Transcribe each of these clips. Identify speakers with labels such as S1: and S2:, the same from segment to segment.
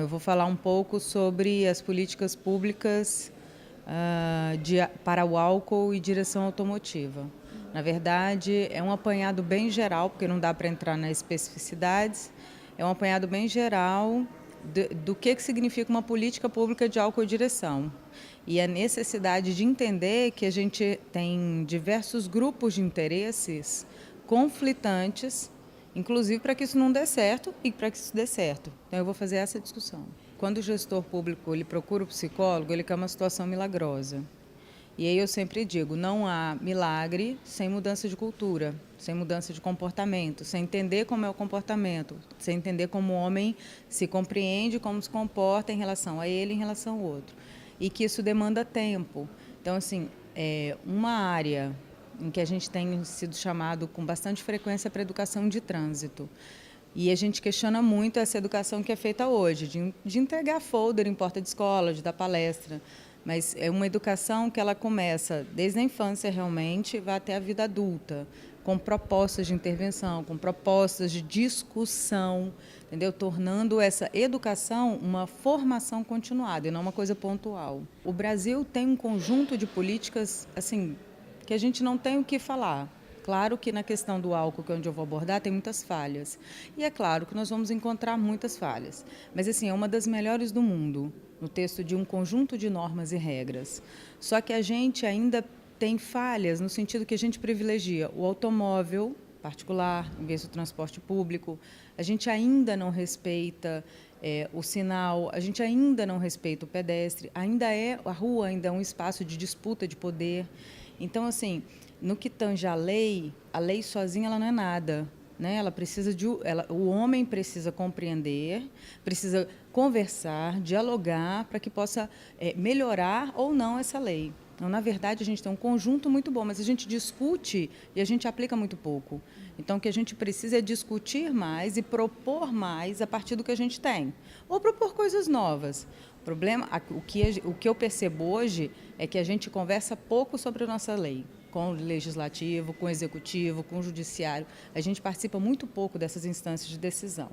S1: Eu vou falar um pouco sobre as políticas públicas para o álcool e direção automotiva. Na verdade, é um apanhado bem geral, porque não dá para entrar nas especificidades, é um apanhado bem geral do que significa uma política pública de álcool e direção. E a necessidade de entender que a gente tem diversos grupos de interesses conflitantes, inclusive para que isso não dê certo e para que isso dê certo. Então, eu vou fazer essa discussão. Quando o gestor público ele procura o psicólogo, ele quer uma situação milagrosa. E aí eu sempre digo, não há milagre sem mudança de cultura, sem mudança de comportamento, sem entender como é o comportamento, sem entender como o homem se compreende, como se comporta em relação a ele, em relação ao outro. E que isso demanda tempo. Então, assim, uma área em que a gente tem sido chamado com bastante frequência para a educação de trânsito. E a gente questiona muito essa educação que é feita hoje, de entregar folder em porta de escola, de dar palestra. Mas é uma educação que ela começa desde a infância realmente e vai até a vida adulta, com propostas de intervenção, com propostas de discussão, entendeu? Tornando essa educação uma formação continuada e não uma coisa pontual. O Brasil tem um conjunto de políticas assim, que a gente não tem o que falar. Claro que na questão do álcool, que é onde eu vou abordar, tem muitas falhas. E é claro que nós vamos encontrar muitas falhas. Mas, assim, é uma das melhores do mundo, no texto de um conjunto de normas e regras. Só que a gente ainda tem falhas no sentido que a gente privilegia o automóvel particular, em vez do transporte público. A gente ainda não respeita o sinal, a gente ainda não respeita o pedestre. A rua ainda é um espaço de disputa de poder. Então, assim, no que tange a lei sozinha ela não é nada, né? Ela precisa o homem precisa compreender, precisa conversar, dialogar para que possa melhorar ou não essa lei. Então, na verdade, a gente tem um conjunto muito bom, mas a gente discute e a gente aplica muito pouco. Então, o que a gente precisa é discutir mais e propor mais a partir do que a gente tem. Ou propor coisas novas. O problema, o que eu percebo hoje é que a gente conversa pouco sobre a nossa lei, com o legislativo, com o executivo, com o judiciário. A gente participa muito pouco dessas instâncias de decisão.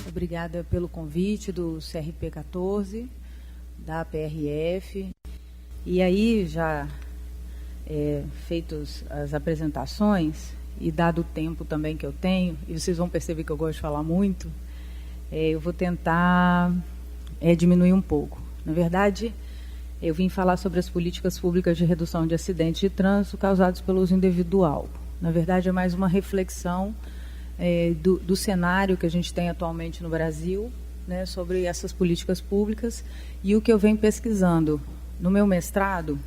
S1: Obrigada pelo convite do CRP 14, da PRF. E aí, já feitas as apresentações, e dado o tempo também que eu tenho, e vocês vão perceber que eu gosto de falar muito, eu vou tentar diminuir um pouco. Na verdade, eu vim falar sobre as políticas públicas de redução de acidentes de trânsito causados pelo uso indevido do álcool. Na verdade, é mais uma reflexão do cenário que a gente tem atualmente no Brasil, né, sobre essas políticas públicas, e o que eu venho pesquisando. No meu mestrado,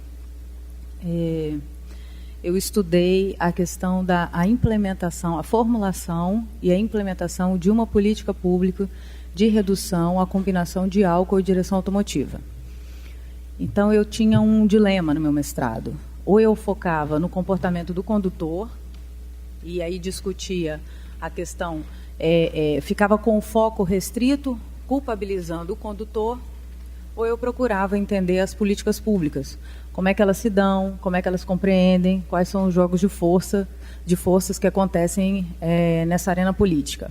S1: eu estudei a questão da implementação, a formulação e a implementação de uma política pública de redução à combinação de álcool e direção automotiva. Então, eu tinha um dilema no meu mestrado. Ou eu focava no comportamento do condutor, e aí discutia a questão, ficava com o foco restrito, culpabilizando o condutor, ou eu procurava entender as políticas públicas, como é que elas se dão, como é que elas compreendem, quais são os jogos de forças que acontecem nessa arena política.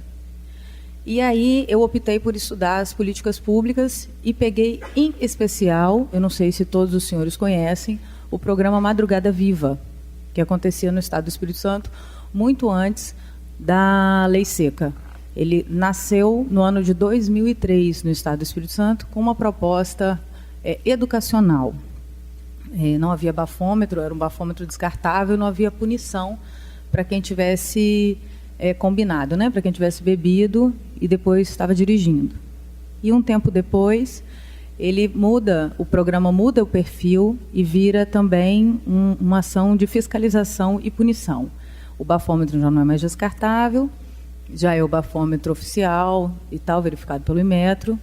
S1: E aí eu optei por estudar as políticas públicas e peguei em especial, eu não sei se todos os senhores conhecem, o programa Madrugada Viva, que acontecia no estado do Espírito Santo, muito antes da Lei Seca. Ele nasceu no ano de 2003 no estado do Espírito Santo com uma proposta educacional. Não havia bafômetro, era um bafômetro descartável, não havia punição para quem tivesse combinado, né? Para quem tivesse bebido e depois estava dirigindo. E um tempo depois, o programa muda o perfil e vira também uma ação de fiscalização e punição. O bafômetro já não é mais descartável, já é o bafômetro oficial e tal, verificado pelo Inmetro.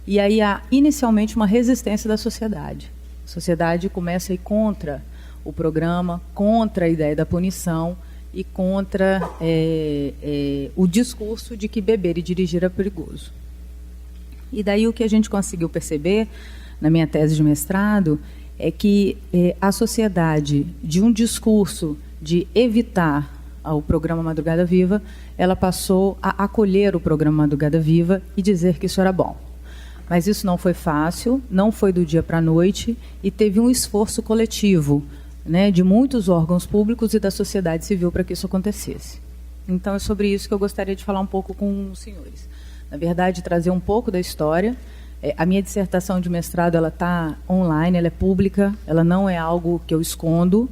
S1: E aí há inicialmente uma resistência da sociedade. A sociedade começa a ir contra o programa, contra a ideia da punição,
S2: e contra o discurso de que beber e dirigir é perigoso. E daí o que a gente conseguiu perceber na minha tese de mestrado é que a sociedade, de um discurso de evitar o programa Madrugada Viva, ela passou a acolher o programa Madrugada Viva e dizer que isso era bom. Mas isso não foi fácil, não foi do dia para a noite, e teve um esforço coletivo, né, de muitos órgãos públicos e da sociedade civil para que isso acontecesse. Então, é sobre isso que eu gostaria de falar um pouco com os senhores. Na verdade, trazer um pouco da história. A minha dissertação de mestrado ela está online, ela é pública, ela não é algo que eu escondo.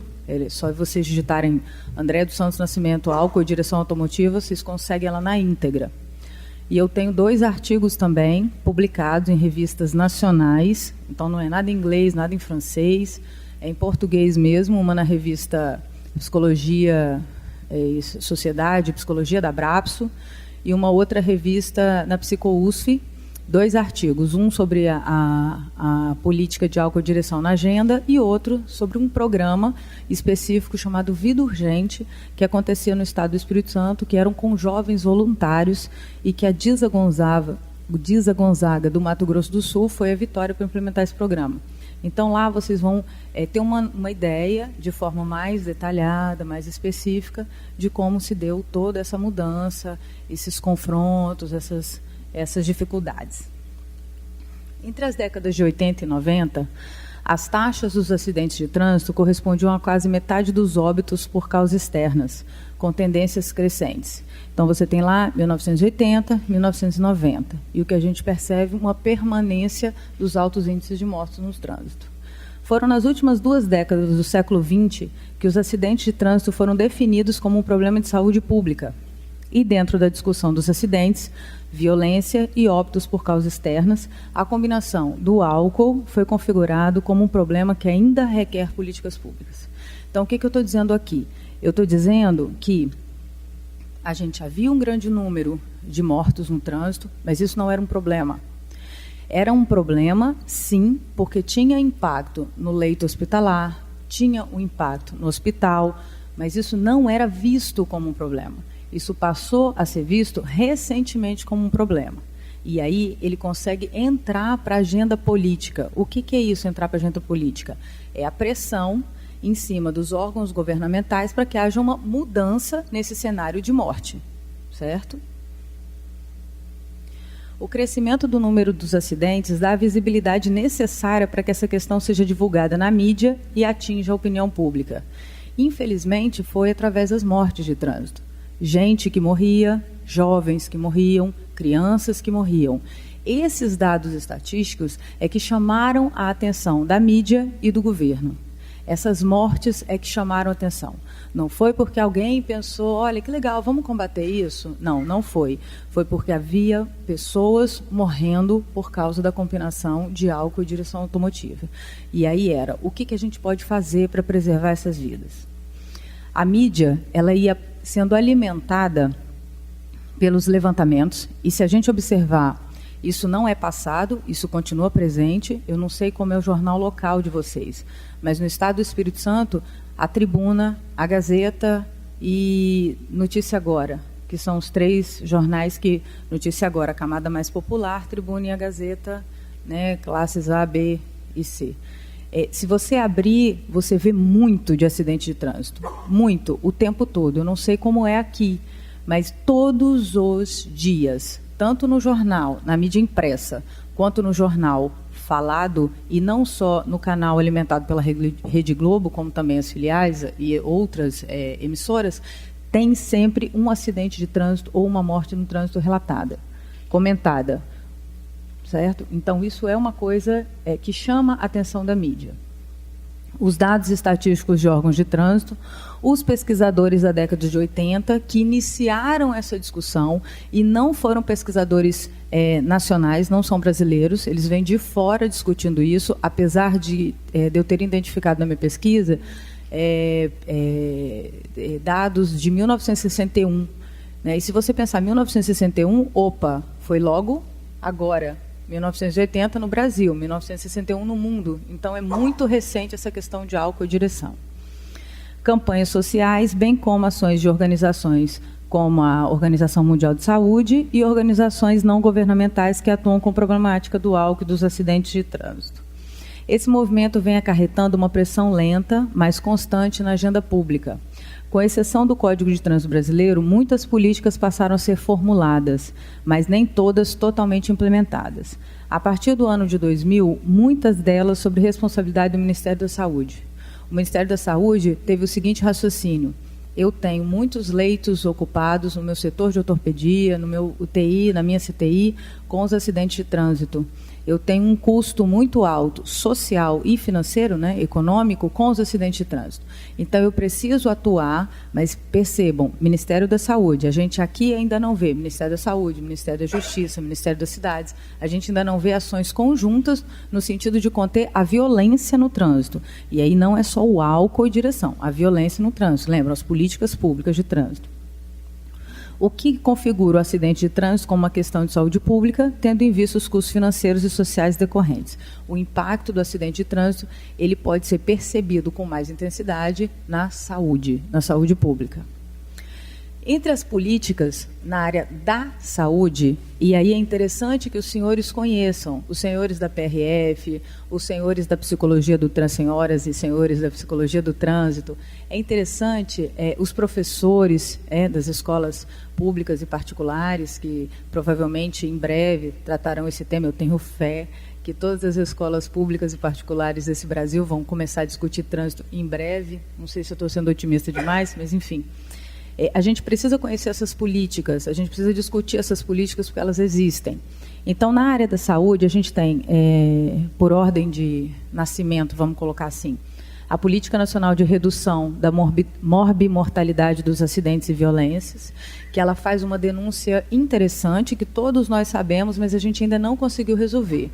S2: Só vocês digitarem André dos Santos Nascimento, álcool e direção automotiva, vocês conseguem ela na íntegra. E eu tenho 2 artigos também, publicados em revistas nacionais, então não é nada em inglês, nada em francês, é em português mesmo, uma na revista Psicologia e Sociedade, Psicologia da Brapso, e uma outra revista na PsicoUSF, 2 artigos, um sobre a política de álcool e direção na agenda e outro sobre um programa específico chamado Vida Urgente, que acontecia no estado do Espírito Santo, que eram com jovens voluntários e que a Disa Gonzaga do Mato Grosso do Sul foi a vitória para implementar esse programa. Então, lá vocês vão ter uma ideia, de forma mais detalhada, mais específica, de como se deu toda essa mudança, esses confrontos, essas dificuldades. Entre as décadas de 80 e 90, as taxas dos acidentes de trânsito correspondiam a quase metade dos óbitos por causas externas, com tendências crescentes. Então, você tem lá 1980, 1990, e o que a gente percebe uma permanência dos altos índices de mortes no trânsito. Foram nas últimas 2 décadas do século XX que os acidentes de trânsito foram definidos como um problema de saúde pública. E dentro da discussão dos acidentes, violência e óbitos por causas externas, a combinação do álcool foi configurado como um problema que ainda requer políticas públicas. Então, o que eu estou dizendo aqui? Eu estou dizendo que a gente havia um grande número de mortos no trânsito, mas isso não era um problema. Era um problema, sim, porque tinha impacto no leito hospitalar, tinha um impacto no hospital, mas isso não era visto como um problema. Isso passou a ser visto recentemente como um problema. E aí ele consegue entrar para a agenda política. O que é isso, entrar para a agenda política? É a pressão em cima dos órgãos governamentais para que haja uma mudança nesse cenário de morte, certo? O crescimento do número dos acidentes dá a visibilidade necessária para que essa questão seja divulgada na mídia e atinja a opinião pública. Infelizmente, foi através das mortes de trânsito. Gente que morria, jovens que morriam, crianças que morriam. Esses dados estatísticos é que chamaram a atenção da mídia e do governo. Essas mortes é que chamaram a atenção. Não foi porque alguém pensou, olha, que legal, vamos combater isso? Não, não foi. Foi porque havia pessoas morrendo por causa da combinação de álcool e direção automotiva. E aí era, o que a gente pode fazer para preservar essas vidas? A mídia, ela ia sendo alimentada pelos levantamentos, e se a gente observar, isso não é passado, isso continua presente. Eu não sei como é o jornal local de vocês, mas no estado do Espírito Santo, a Tribuna, a Gazeta e Notícia Agora, que são os 3 jornais que, Notícia Agora, a camada mais popular, Tribuna e a Gazeta, né, classes A, B e C. Se você abrir, você vê muito de acidente de trânsito, muito, o tempo todo. Eu não sei como é aqui, mas todos os dias, tanto no jornal, na mídia impressa, quanto no jornal falado, e não só no canal alimentado pela Rede Globo, como também as filiais e outras emissoras, tem sempre um acidente de trânsito ou uma morte no trânsito relatada, comentada. Certo? Então, isso é uma coisa que chama a atenção da mídia. Os dados estatísticos de órgãos de trânsito, os pesquisadores da década de 80, que iniciaram essa discussão, e não foram pesquisadores nacionais, não são brasileiros, eles vêm de fora discutindo isso, apesar de eu ter identificado na minha pesquisa dados de 1961. Né? E se você pensar 1961, opa, foi logo agora. 1980 no Brasil, 1961 no mundo. Então, é muito recente essa questão de álcool e direção. campanhas sociais, bem como ações de organizações como a Organização Mundial de Saúde e organizações não governamentais que atuam com a problemática do álcool e dos acidentes de trânsito. Esse movimento vem acarretando uma pressão lenta, mas constante na agenda pública. Com exceção do Código de Trânsito Brasileiro, muitas políticas passaram a ser formuladas, mas nem todas totalmente implementadas. A partir do ano de 2000, muitas delas sob responsabilidade do Ministério da Saúde. O Ministério da Saúde teve o seguinte raciocínio: eu tenho muitos leitos ocupados no meu setor de ortopedia, no meu UTI, na minha CTI, com os acidentes de trânsito. Eu tenho um custo muito alto, social e financeiro, né, econômico, com os acidentes de trânsito. Então, eu preciso atuar, mas percebam, Ministério da Saúde, a gente aqui ainda não vê Ministério da Saúde, Ministério da Justiça, Ministério das Cidades, a gente ainda não vê ações conjuntas no sentido de conter a violência no trânsito. E aí não é só o álcool e direção, a violência no trânsito. Lembram, as políticas públicas de trânsito. O que configura o acidente de trânsito como uma questão de saúde pública, tendo em vista os custos financeiros e sociais decorrentes. O impacto do acidente de trânsito, ele pode ser percebido com mais intensidade na saúde pública. Entre as políticas na área da saúde, e aí é interessante que os senhores conheçam, os senhores da PRF, os senhores da psicologia do trânsito, senhoras e senhores da psicologia do trânsito, é interessante os professores das escolas públicas e particulares, que provavelmente em breve tratarão esse tema, eu tenho fé que todas as escolas públicas e particulares desse Brasil vão começar a discutir trânsito em breve, não sei se eu estou sendo otimista demais, mas enfim. A gente precisa conhecer essas políticas, a gente precisa discutir essas políticas porque elas existem. Então, na área da saúde, a gente tem, por ordem de nascimento, vamos colocar assim, a Política Nacional de Redução da Morbimortalidade dos Acidentes e Violências, que ela faz uma denúncia interessante, que todos nós sabemos, mas a gente ainda não conseguiu resolver,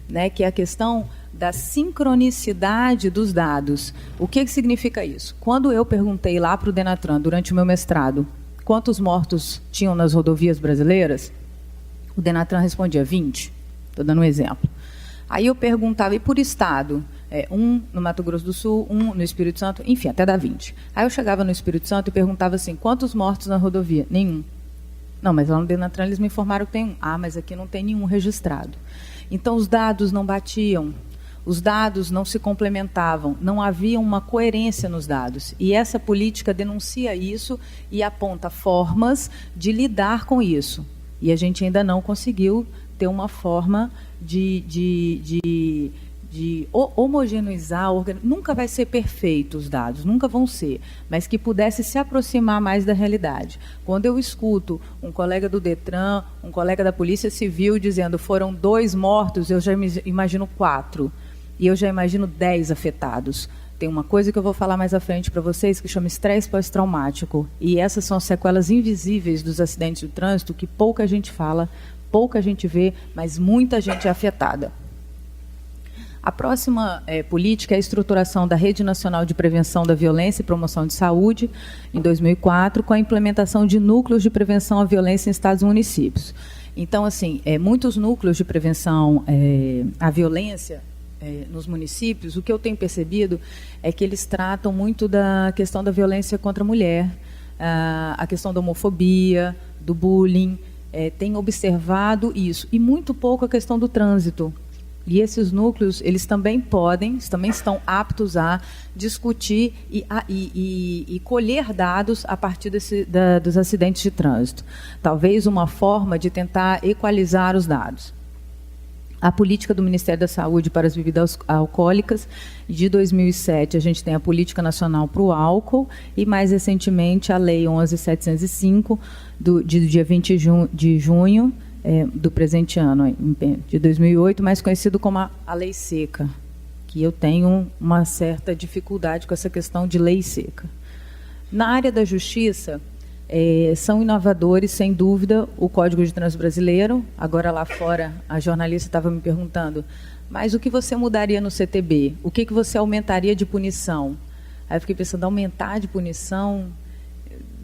S2: né, que é a questão da sincronicidade dos dados. O que significa isso? Quando eu perguntei lá para o Denatran, durante o meu mestrado, quantos mortos tinham nas rodovias brasileiras, o Denatran respondia 20. Estou dando um exemplo. Aí eu perguntava, e por estado? Um no Mato Grosso do Sul, um no Espírito Santo, enfim, até dá 20. Aí eu chegava no Espírito Santo e perguntava assim, quantos mortos na rodovia? Nenhum. Não, mas lá no Denatran eles me informaram que tem um. Ah, mas aqui não tem nenhum registrado. Então, os dados não batiam, os dados não se complementavam, não havia uma coerência nos dados. E essa política denuncia isso e aponta formas de lidar com isso. E a gente ainda não conseguiu ter uma forma de homogeneizar, nunca vai ser perfeito os dados, nunca vão ser, mas que pudesse se aproximar mais da realidade. Quando eu escuto um colega do Detran, um colega da Polícia Civil dizendo foram 2 mortos, eu já imagino 4, e eu já imagino 10 afetados. Tem uma coisa que eu vou falar mais à frente para vocês, que chama estresse pós-traumático, e essas são sequelas invisíveis dos acidentes de trânsito que pouca gente fala, pouca gente vê, mas muita gente é afetada. A próxima política é a estruturação da Rede Nacional de Prevenção da Violência e Promoção de Saúde, em 2004, com a implementação de núcleos de prevenção à violência em estados e municípios. Então, assim, muitos núcleos de prevenção à violência nos municípios, o que eu tenho percebido é que eles tratam muito da questão da violência contra a mulher, a questão da homofobia, do bullying, tem observado isso, e muito pouco a questão do trânsito. E esses núcleos, eles também estão aptos a discutir e colher dados a partir dos acidentes de trânsito. Talvez uma forma de tentar equalizar os dados. A política do Ministério da Saúde para as bebidas alcoólicas, de 2007, a gente tem a Política Nacional para o Álcool e, mais recentemente, a Lei 11.705, de dia 20 de junho, do presente ano, de 2008, mais conhecido como a Lei Seca, que eu tenho uma certa dificuldade com essa questão de lei seca. Na área da justiça, são inovadores, sem dúvida, o Código de Trânsito Brasileiro. Agora, lá fora, a jornalista estava me perguntando, mas o que você mudaria no CTB? O que você aumentaria de punição? Aí eu fiquei pensando, aumentar de punição?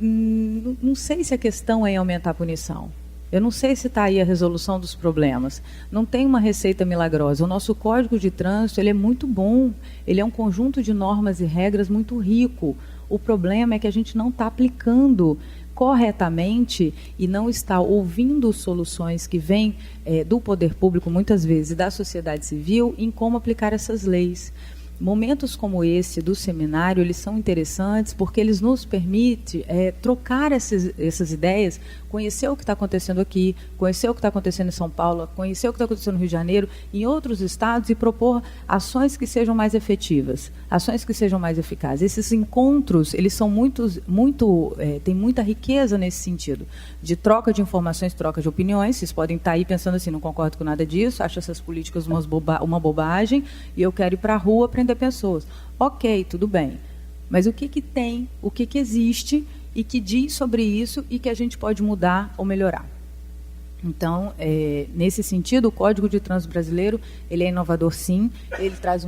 S2: Não sei se a questão é aumentar a punição. Eu não sei se está aí a resolução dos problemas. Não tem uma receita milagrosa. O nosso Código de Trânsito, ele é muito bom. Ele é um conjunto de normas e regras muito rico. O problema é que a gente não está aplicando corretamente e não está ouvindo soluções que vêm do poder público, muitas vezes, e da sociedade civil, em como aplicar essas leis. Momentos como esse do seminário, eles são interessantes porque eles nos permitem trocar essas ideias, conhecer o que está acontecendo aqui, conhecer o que está acontecendo em São Paulo, conhecer o que está acontecendo no Rio de Janeiro, em outros estados, e propor ações que sejam mais efetivas, ações que sejam mais eficazes. Esses encontros, eles são tem muita riqueza nesse sentido, de troca de informações, troca de opiniões. Vocês podem estar aí pensando assim, não concordo com nada disso, acho essas políticas uma bobagem, e eu quero ir para a rua prender pessoas. Ok, tudo bem. Mas o que tem, o que existe e que diz sobre isso e que a gente pode mudar ou melhorar? Então, nesse sentido, o Código de Trânsito brasileiro, ele é inovador, sim. Ele traz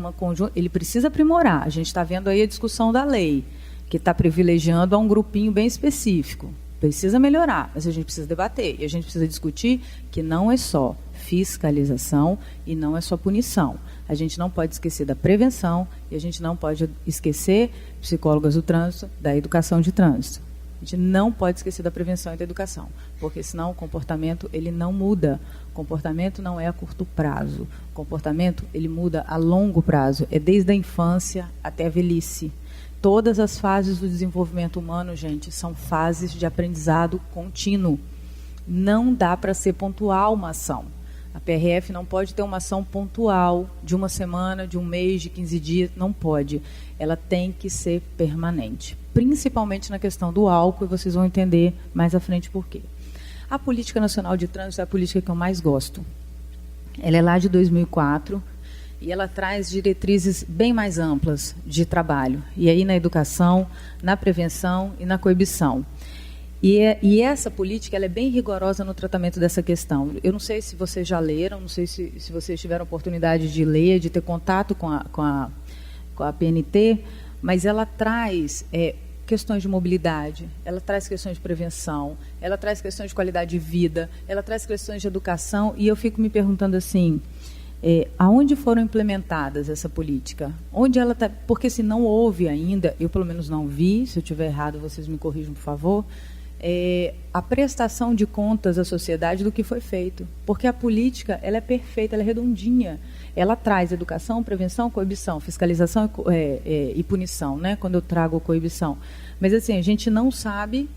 S2: ele precisa aprimorar. A gente está vendo aí a discussão da lei, que está privilegiando a um grupinho bem específico. Precisa melhorar, mas a gente precisa debater. E a gente precisa discutir que não é só fiscalização e não é só punição. A gente não pode esquecer da prevenção e a gente não pode esquecer, psicólogas do trânsito, da educação de trânsito. A gente não pode esquecer da prevenção e da educação, porque senão o comportamento ele não muda. O comportamento não é a curto prazo. O comportamento ele muda a longo prazo. É desde a infância até a velhice. Todas as fases do desenvolvimento humano, gente, são fases de aprendizado contínuo. Não dá para ser pontual uma ação. A PRF não pode ter uma ação pontual de uma semana, de um mês, de 15 dias. Não pode. Ela tem que ser permanente. Principalmente na questão do álcool, e vocês vão entender mais à frente por quê. A Política Nacional de Trânsito é a política que eu mais gosto. Ela é lá de 2004 e ela traz diretrizes bem mais amplas de trabalho. E aí na educação, na prevenção e na coibição. E essa política ela é bem rigorosa no tratamento dessa questão. Eu não sei se vocês já leram, não sei se vocês tiveram oportunidade de ler, de ter contato com a PNT, mas ela traz questões de mobilidade, ela traz questões de prevenção, ela traz questões de qualidade de vida, ela traz questões de educação, e eu fico me perguntando assim, aonde foram implementadas essa política? Onde ela está? Porque se não houve ainda, eu pelo menos não vi, se eu estiver errado vocês me corrijam, por favor, a prestação de contas à sociedade do que foi feito. Porque a política ela é perfeita, ela é redondinha. Ela traz educação, prevenção, coibição, fiscalização e punição, né, quando eu trago coibição. Mas assim, a gente não sabe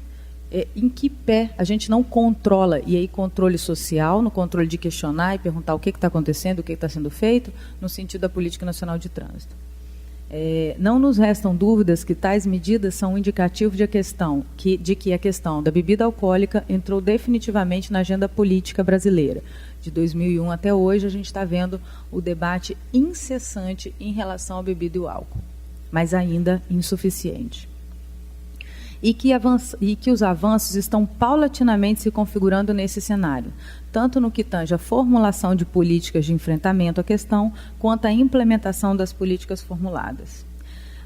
S2: em que pé, a gente não controla. E aí controle social, no controle de questionar e perguntar o que está acontecendo, o que está sendo feito, no sentido da Política Nacional de Trânsito. Não nos restam dúvidas que tais medidas são um indicativo de que a questão da bebida alcoólica entrou definitivamente na agenda política brasileira. De 2001 até hoje, a gente está vendo o debate incessante em relação à bebida e ao álcool, mas ainda insuficiente. E que os avanços estão paulatinamente se configurando nesse cenário, tanto no que tange a formulação de políticas de enfrentamento à questão, quanto à implementação das políticas formuladas.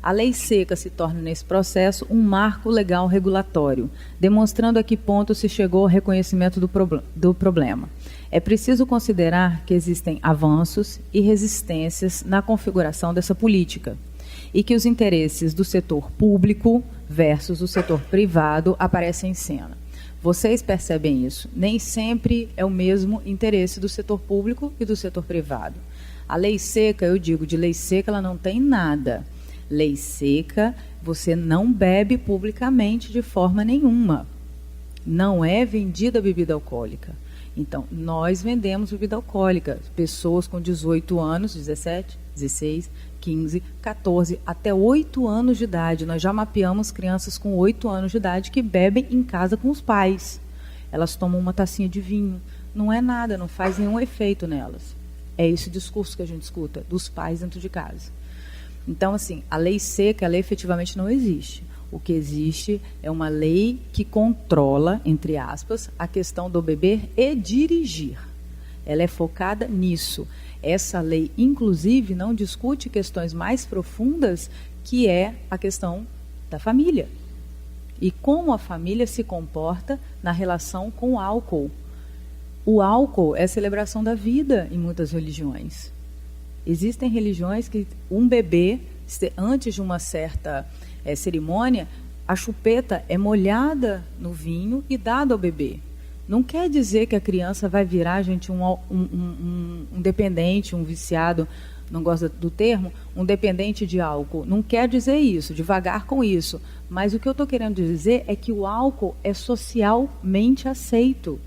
S2: A lei seca se torna, nesse processo, um marco legal regulatório, demonstrando a que ponto se chegou ao reconhecimento do problema. É preciso considerar que existem avanços e resistências na configuração dessa política, e que os interesses do setor público versus o setor privado aparecem em cena. Vocês percebem isso? Nem sempre é o mesmo interesse do setor público e do setor privado. A lei seca, eu digo, de lei seca ela não tem nada. Lei seca, você não bebe publicamente de forma nenhuma. Não é vendida bebida alcoólica. Então, nós vendemos bebida alcoólica. Pessoas com 18 anos, 17, 16, 15, 14, até 8 anos de idade. Nós já mapeamos crianças com 8 anos de idade que bebem em casa com os pais. Elas tomam uma tacinha de vinho. Não é nada, não faz nenhum efeito nelas. É esse o discurso que a gente escuta dos pais dentro de casa. Então, assim, a lei seca, ela efetivamente não existe. O que existe é uma lei que controla, entre aspas, a questão do beber e dirigir. Ela é focada nisso. Essa lei, inclusive, não discute questões mais profundas, que é a questão da família. E como a família se comporta na relação com o álcool. O álcool é a celebração da vida em muitas religiões. Existem religiões que um bebê, antes de uma certa cerimônia, a chupeta é molhada no vinho e dada ao bebê. Não quer dizer que a criança vai virar, gente, um dependente, um viciado, não gosto do termo, um dependente de álcool. Não quer dizer isso, devagar com isso. Mas o que eu estou querendo dizer é que o álcool é socialmente aceito.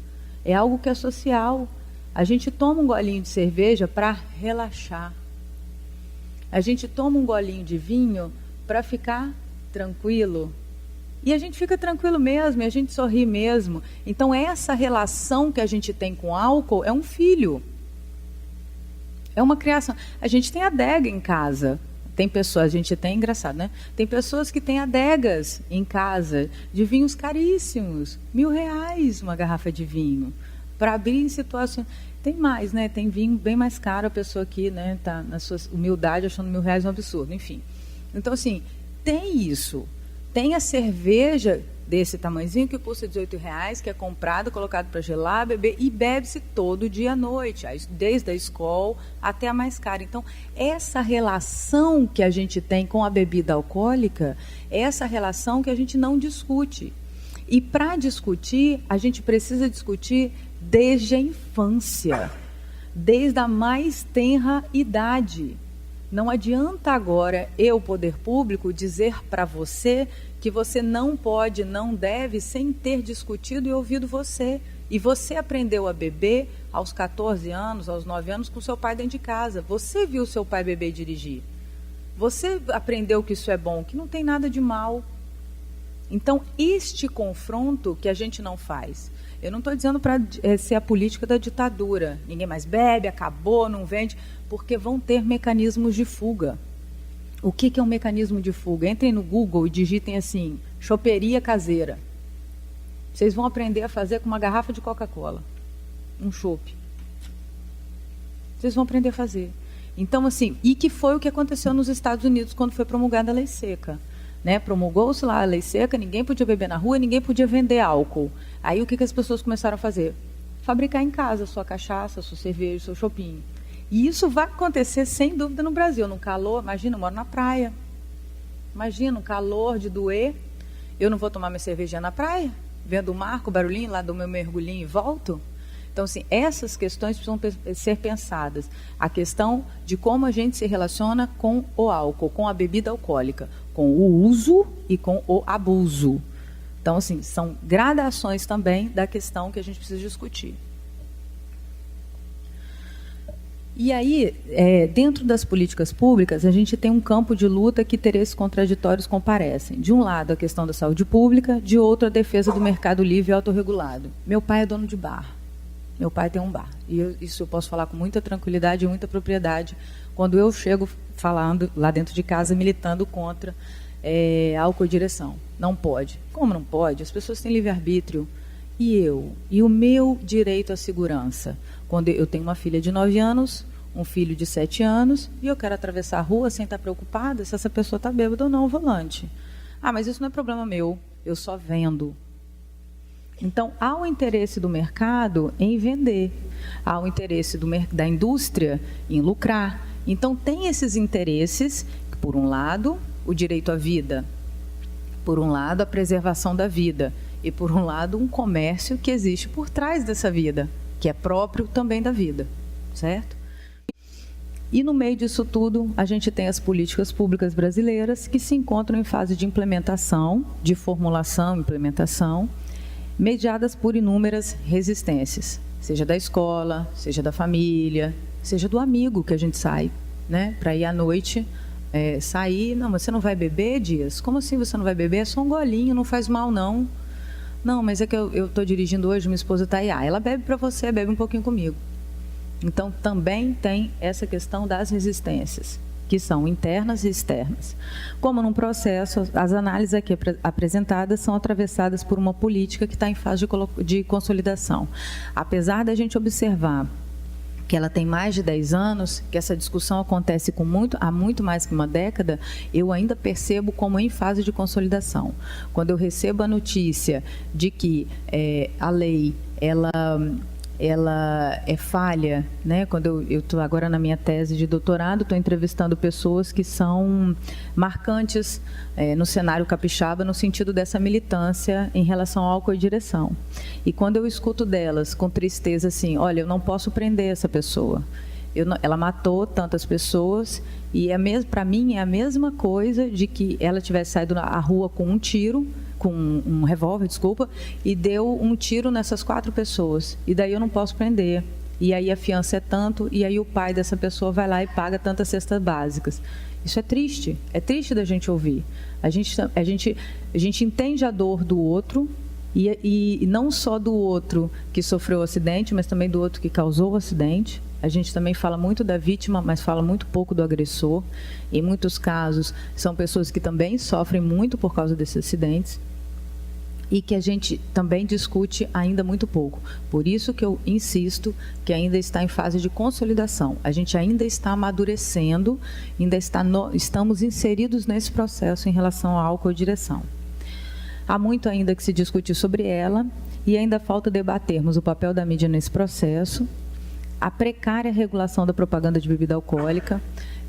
S2: É algo que é social. A gente toma um golinho de cerveja para relaxar. A gente toma um golinho de vinho para ficar tranquilo. E a gente fica tranquilo mesmo, e a gente sorri mesmo. Então, essa relação que a gente tem com álcool é um filho. É uma criação. A gente tem adega em casa. Tem pessoas, a gente tem, engraçado, né? Tem pessoas que têm adegas em casa de vinhos caríssimos. R$1.000 uma garrafa de vinho. Para abrir em situações... Tem mais, né? Tem vinho bem mais caro, a pessoa aqui, né, está na sua humildade achando R$1.000 um absurdo, enfim. Então, assim, tem isso. Tem a cerveja desse tamanhozinho que custa R$18, que é comprado, colocado para gelar, beber, e bebe-se todo dia à noite, desde a Skol até a mais cara. Então, essa relação que a gente tem com a bebida alcoólica, é essa relação que a gente não discute. E para discutir, a gente precisa discutir desde a infância, desde a mais tenra idade. Não adianta agora eu, poder público, dizer para você que você não pode, não deve, sem ter discutido e ouvido você. E você aprendeu a beber aos 14 anos, aos 9 anos, com seu pai dentro de casa. Você viu seu pai beber e dirigir. Você aprendeu que isso é bom, que não tem nada de mal. Então, este confronto que a gente não faz. Eu não estou dizendo para ser a política da ditadura. Ninguém mais bebe, acabou, não vende, porque vão ter mecanismos de fuga. O que é um mecanismo de fuga? Entrem no Google e digitem assim, choperia caseira. Vocês vão aprender a fazer com uma garrafa de Coca-Cola, um chope. Vocês vão aprender a fazer. Então, assim, e que foi o que aconteceu nos Estados Unidos quando foi promulgada a lei seca. Né? Promulgou-se lá a lei seca, ninguém podia beber na rua, ninguém podia vender álcool. Aí o que as pessoas começaram a fazer? Fabricar em casa a sua cachaça, a sua cerveja, o seu chopinho. E isso vai acontecer sem dúvida no Brasil, no calor. Imagina, eu moro na praia. Imagina, o calor de doer. Eu não vou tomar minha cervejinha na praia? Vendo o mar, com o barulhinho lá do meu mergulhinho e volto? Então, assim, essas questões precisam ser pensadas. A questão de como a gente se relaciona com o álcool, com a bebida alcoólica, com o uso e com o abuso. Então, assim, são gradações também da questão que a gente precisa discutir. E aí, dentro das políticas públicas, a gente tem um campo de luta que interesses contraditórios comparecem. De um lado, a questão da saúde pública, de outro, a defesa do mercado livre e autorregulado. Meu pai é dono de bar. Meu pai tem um bar. E isso eu posso falar com muita tranquilidade e muita propriedade quando eu chego falando lá dentro de casa, militando contra álcool e direção. Não pode. Como não pode? As pessoas têm livre-arbítrio. E eu? E o meu direito à segurança? Quando eu tenho uma filha de 9 anos, um filho de 7 anos, e eu quero atravessar a rua sem estar preocupada se essa pessoa está bêbada ou não ao volante. Ah, mas isso não é problema meu. Eu só vendo. Então, há o interesse do mercado em vender, há o interesse da indústria em lucrar. Então, tem esses interesses, por um lado, o direito à vida, por um lado, a preservação da vida, e por um lado, um comércio que existe por trás dessa vida, que é próprio também da vida, certo? E no meio disso tudo, a gente tem as políticas públicas brasileiras que se encontram em fase de implementação, de formulação e implementação, mediadas por inúmeras resistências, seja da escola, seja da família, seja do amigo que a gente sai, né, para ir à noite, sair. Não, mas você não vai beber, Dias? Como assim você não vai beber? É só um golinho, não faz mal, não. Não, mas é que eu estou dirigindo hoje, minha esposa está aí. Ah, ela bebe para você, bebe um pouquinho comigo. Então, também tem essa questão das resistências, que são internas e externas. Como num processo, as análises aqui apresentadas são atravessadas por uma política que está em fase de consolidação. Apesar da gente observar que ela tem mais de 10 anos, que essa discussão acontece há muito mais que uma década, eu ainda percebo como em fase de consolidação. Quando eu recebo a notícia de que a lei, ela ela é falha, né? Quando eu estou agora na minha tese de doutorado, estou entrevistando pessoas que são marcantes no cenário capixaba, no sentido dessa militância em relação ao álcool e direção. E quando eu escuto delas com tristeza assim, olha, eu não posso prender essa pessoa, ela matou tantas pessoas, e para mim é a mesma coisa de que ela tivesse saído à rua com um revólver, desculpa, e deu um tiro nessas 4 pessoas. E daí eu não posso prender. E aí a fiança é tanto, e aí o pai dessa pessoa vai lá e paga tantas cestas básicas. Isso é triste da gente ouvir. A gente entende a dor do outro, e não só do outro que sofreu o acidente, mas também do outro que causou o acidente. A gente também fala muito da vítima, mas fala muito pouco do agressor. Em muitos casos, são pessoas que também sofrem muito por causa desses acidentes e que a gente também discute ainda muito pouco. Por isso que eu insisto que ainda está em fase de consolidação. A gente ainda está amadurecendo, estamos inseridos nesse processo em relação ao álcool e direção. Há muito ainda que se discutir sobre ela e ainda falta debatermos o papel da mídia nesse processo, a precária regulação da propaganda de bebida alcoólica.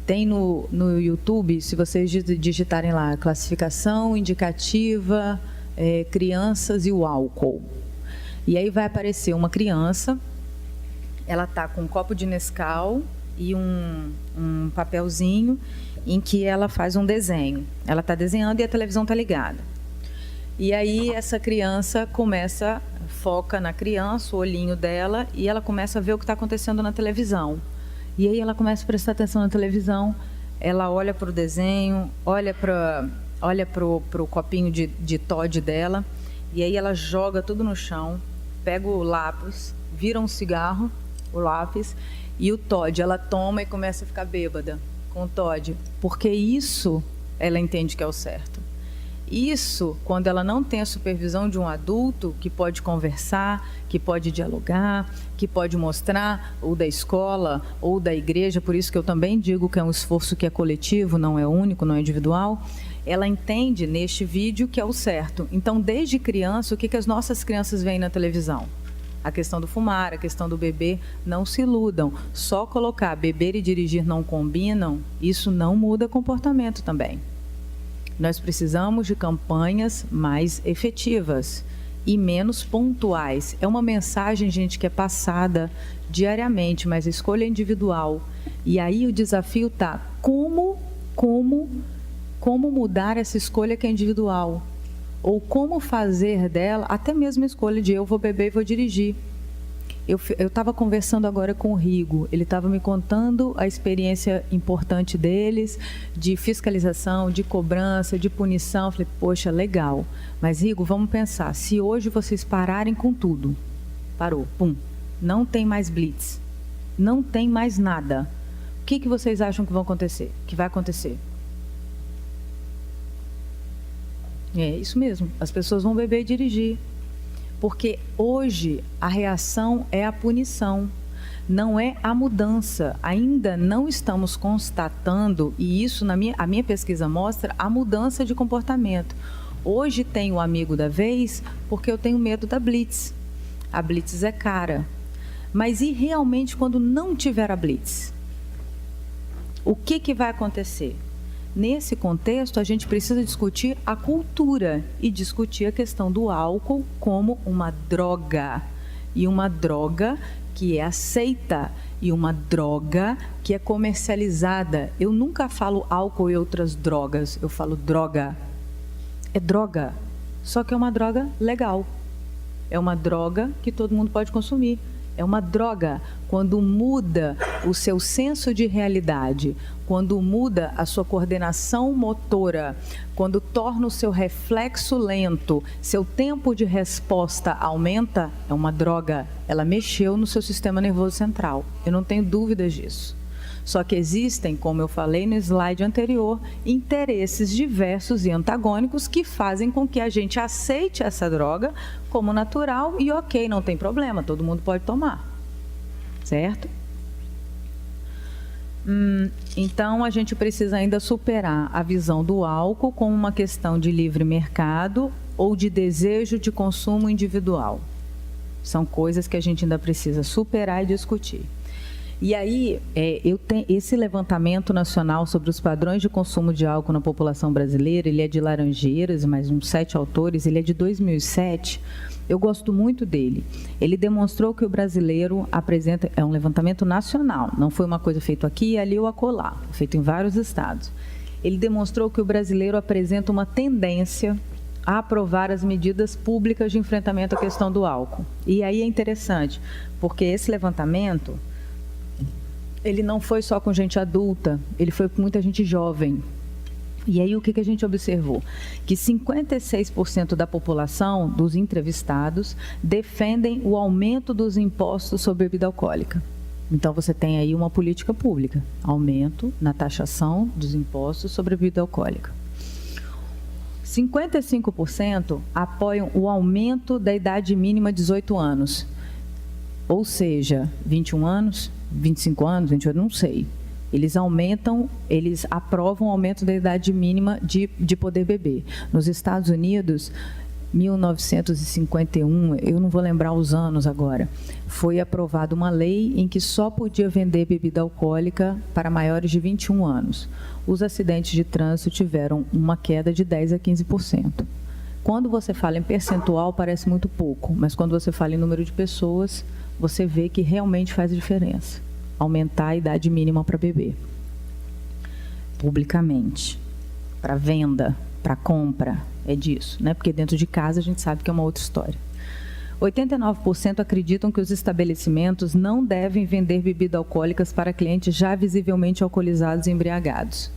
S2: Tem no YouTube, se vocês digitarem lá, classificação indicativa, crianças e o álcool. E aí vai aparecer uma criança, ela está com um copo de Nescau e um papelzinho em que ela faz um desenho. Ela está desenhando e a televisão está ligada. E aí essa criança foca na criança, o olhinho dela, e ela começa a ver o que está acontecendo na televisão. E aí ela começa a prestar atenção na televisão, ela olha para o desenho, olha para o copinho de Toddy dela, e aí ela joga tudo no chão, pega o lápis, vira um cigarro, o lápis, e o Toddy ela toma e começa a ficar bêbada com o Toddy, porque isso ela entende que é o certo. Isso, quando ela não tem a supervisão de um adulto que pode conversar, que pode dialogar, que pode mostrar, ou da escola, ou da igreja, por isso que eu também digo que é um esforço que é coletivo, não é único, não é individual, ela entende neste vídeo que é o certo. Então, desde criança, o que as nossas crianças veem na televisão? A questão do fumar, a questão do beber, não se iludam. Só colocar beber e dirigir não combinam, isso não muda comportamento também. Nós precisamos de campanhas mais efetivas e menos pontuais. É uma mensagem, gente, que é passada diariamente, mas a escolha é individual. E aí o desafio está como mudar essa escolha que é individual? Ou como fazer dela, até mesmo a escolha de eu vou beber e vou dirigir. Eu estava conversando agora com o Rigo, ele estava me contando a experiência importante deles, de fiscalização, de cobrança, de punição. Eu falei, poxa, legal, mas Rigo, vamos pensar, se hoje vocês pararem com tudo, parou, pum, não tem mais blitz, não tem mais nada, o que vocês acham que vai acontecer? É isso mesmo, as pessoas vão beber e dirigir. Porque hoje a reação é a punição, não é a mudança. Ainda não estamos constatando, e isso a minha pesquisa mostra, a mudança de comportamento. Hoje tem o amigo da vez porque eu tenho medo da blitz. A blitz é cara. Mas e realmente quando não tiver a blitz? O que vai acontecer? Nesse contexto, a gente precisa discutir a cultura e discutir a questão do álcool como uma droga. E uma droga que é aceita e uma droga que é comercializada. Eu nunca falo álcool e outras drogas, eu falo droga. É droga, só que é uma droga legal. É uma droga que todo mundo pode consumir. É uma droga quando muda o seu senso de realidade, quando muda a sua coordenação motora, quando torna o seu reflexo lento, seu tempo de resposta aumenta, é uma droga. Ela mexeu no seu sistema nervoso central. Eu não tenho dúvidas disso. Só que existem, como eu falei no slide anterior, interesses diversos e antagônicos que fazem com que a gente aceite essa droga como natural e ok, não tem problema, todo mundo pode tomar, certo? Então, a gente precisa ainda superar a visão do álcool como uma questão de livre mercado ou de desejo de consumo individual. São coisas que a gente ainda precisa superar e discutir. E aí, eu tenho esse levantamento nacional sobre os padrões de consumo de álcool na população brasileira, ele é de Laranjeiras, mais uns 7 autores, ele é de 2007. Eu gosto muito dele. Ele demonstrou que o brasileiro apresenta, é um levantamento nacional, não foi uma coisa feita aqui, ali ou acolá, feito em vários estados. Ele demonstrou que o brasileiro apresenta uma tendência a aprovar as medidas públicas de enfrentamento à questão do álcool. E aí é interessante, porque esse levantamento, ele não foi só com gente adulta, ele foi com muita gente jovem. E aí o que a gente observou? Que 56% da população, dos entrevistados, defendem o aumento dos impostos sobre bebida alcoólica. Então você tem aí uma política pública, aumento na taxação dos impostos sobre bebida alcoólica. 55% apoiam o aumento da idade mínima de 18 anos. Ou seja, 21 anos, 25 anos, 28, não sei. Eles aprovam o aumento da idade mínima de poder beber. Nos Estados Unidos, 1951, eu não vou lembrar os anos agora, foi aprovada uma lei em que só podia vender bebida alcoólica para maiores de 21 anos. Os acidentes de trânsito tiveram uma queda de 10% a 15%. Quando você fala em percentual, parece muito pouco, mas quando você fala em número de pessoas, você vê que realmente faz diferença. Aumentar a idade mínima para beber. Publicamente. Para venda, para compra, é disso, né? Porque dentro de casa a gente sabe que é uma outra história. 89% acreditam que os estabelecimentos não devem vender bebidas alcoólicas para clientes já visivelmente alcoolizados e embriagados.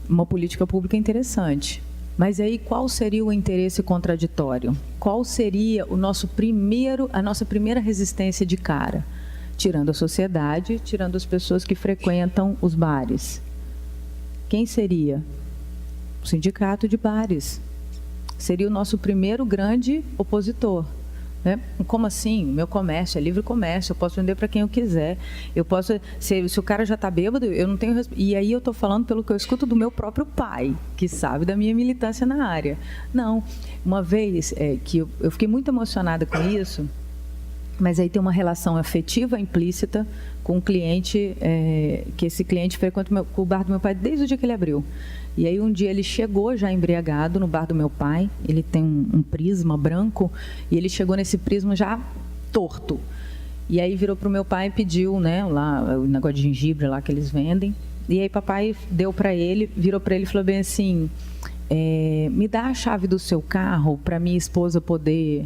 S2: Uma política pública interessante. Mas aí qual seria o interesse contraditório? Qual seria a nossa primeira resistência de cara? Tirando a sociedade, tirando as pessoas que frequentam os bares. Quem seria? O sindicato de bares. Seria o nosso primeiro grande opositor. Né? Como assim? O meu comércio é livre comércio, eu posso vender para quem eu quiser. Eu posso, se o cara já está bêbado, eu não tenho... E aí eu estou falando pelo que eu escuto do meu próprio pai, que sabe da minha militância na área. Não, uma vez que eu fiquei muito emocionada com isso, mas aí tem uma relação afetiva implícita com um cliente, que esse cliente frequenta o bar do meu pai desde o dia que ele abriu. E aí um dia ele chegou já embriagado no bar do meu pai, ele tem um prisma branco, e ele chegou nesse prisma já torto. E aí virou para o meu pai e pediu, né, lá, o negócio de gengibre lá que eles vendem. E aí papai deu para ele, virou para ele e falou bem assim, me dá a chave do seu carro para minha esposa poder...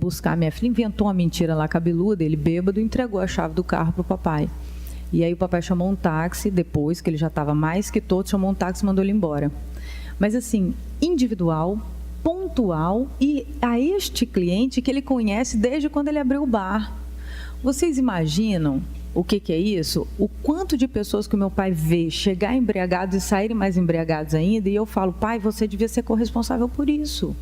S2: buscar minha filha, inventou uma mentira lá cabeluda, ele bêbado, entregou a chave do carro para o papai. E aí o papai chamou um táxi, depois que ele já estava mais que todo, chamou um táxi e mandou ele embora. Mas assim, individual, pontual e a este cliente que ele conhece desde quando ele abriu o bar. Vocês imaginam o que é isso? O quanto de pessoas que o meu pai vê chegar embriagados e saírem mais embriagados ainda, e eu falo, pai, você devia ser corresponsável por isso.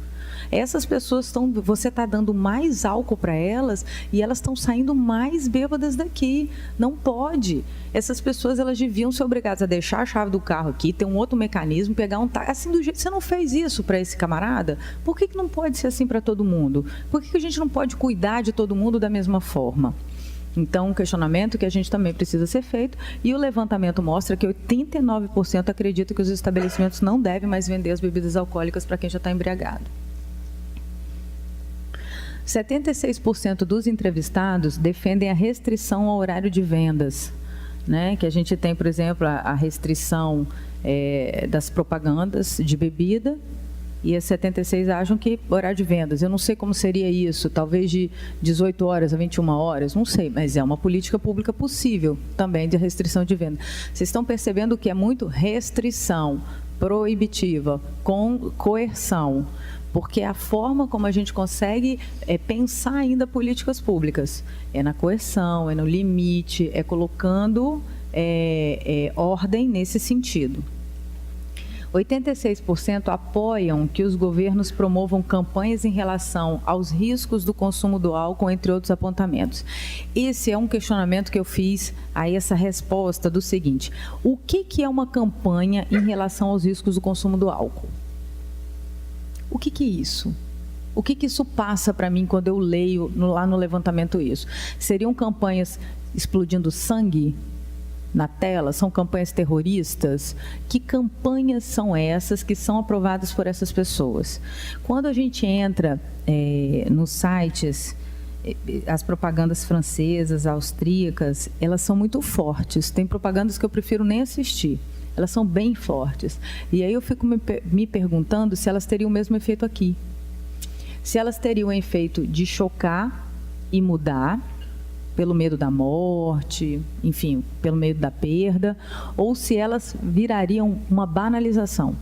S2: Essas pessoas você está dando mais álcool para elas e elas estão saindo mais bêbadas daqui. Não pode. Essas pessoas, elas deviam ser obrigadas a deixar a chave do carro aqui, ter um outro mecanismo, pegar um táxi. Assim, do jeito você não fez isso para esse camarada, por que não pode ser assim para todo mundo? Por que a gente não pode cuidar de todo mundo da mesma forma? Então, um questionamento que a gente também precisa ser feito, e o levantamento mostra que 89% acredita que os estabelecimentos não devem mais vender as bebidas alcoólicas para quem já está embriagado. 76% dos entrevistados defendem a restrição ao horário de vendas, né? Que a gente tem, por exemplo, a restrição das propagandas de bebida, e as 76 acham que horário de vendas, eu não sei como seria isso, talvez de 18 horas a 21 horas, não sei, mas é uma política pública possível também de restrição de venda. Vocês estão percebendo que é muito restrição, proibitiva, com coerção, porque é a forma como a gente consegue pensar ainda políticas públicas. É na coerção, é no limite, é colocando ordem nesse sentido. 86% apoiam que os governos promovam campanhas em relação aos riscos do consumo do álcool, entre outros apontamentos. Esse é um questionamento que eu fiz a essa resposta do seguinte: o que é uma campanha em relação aos riscos do consumo do álcool? O que é isso? O que isso passa para mim quando eu leio lá no levantamento isso? Seriam campanhas explodindo sangue na tela? São campanhas terroristas? Que campanhas são essas que são aprovadas por essas pessoas? Quando a gente entra nos sites, as propagandas francesas, austríacas, elas são muito fortes. Tem propagandas que eu prefiro nem assistir. Elas são bem fortes. E aí eu fico me perguntando se elas teriam o mesmo efeito aqui. Se elas teriam o efeito de chocar e mudar, pelo medo da morte, enfim, pelo medo da perda, ou se elas virariam uma banalização.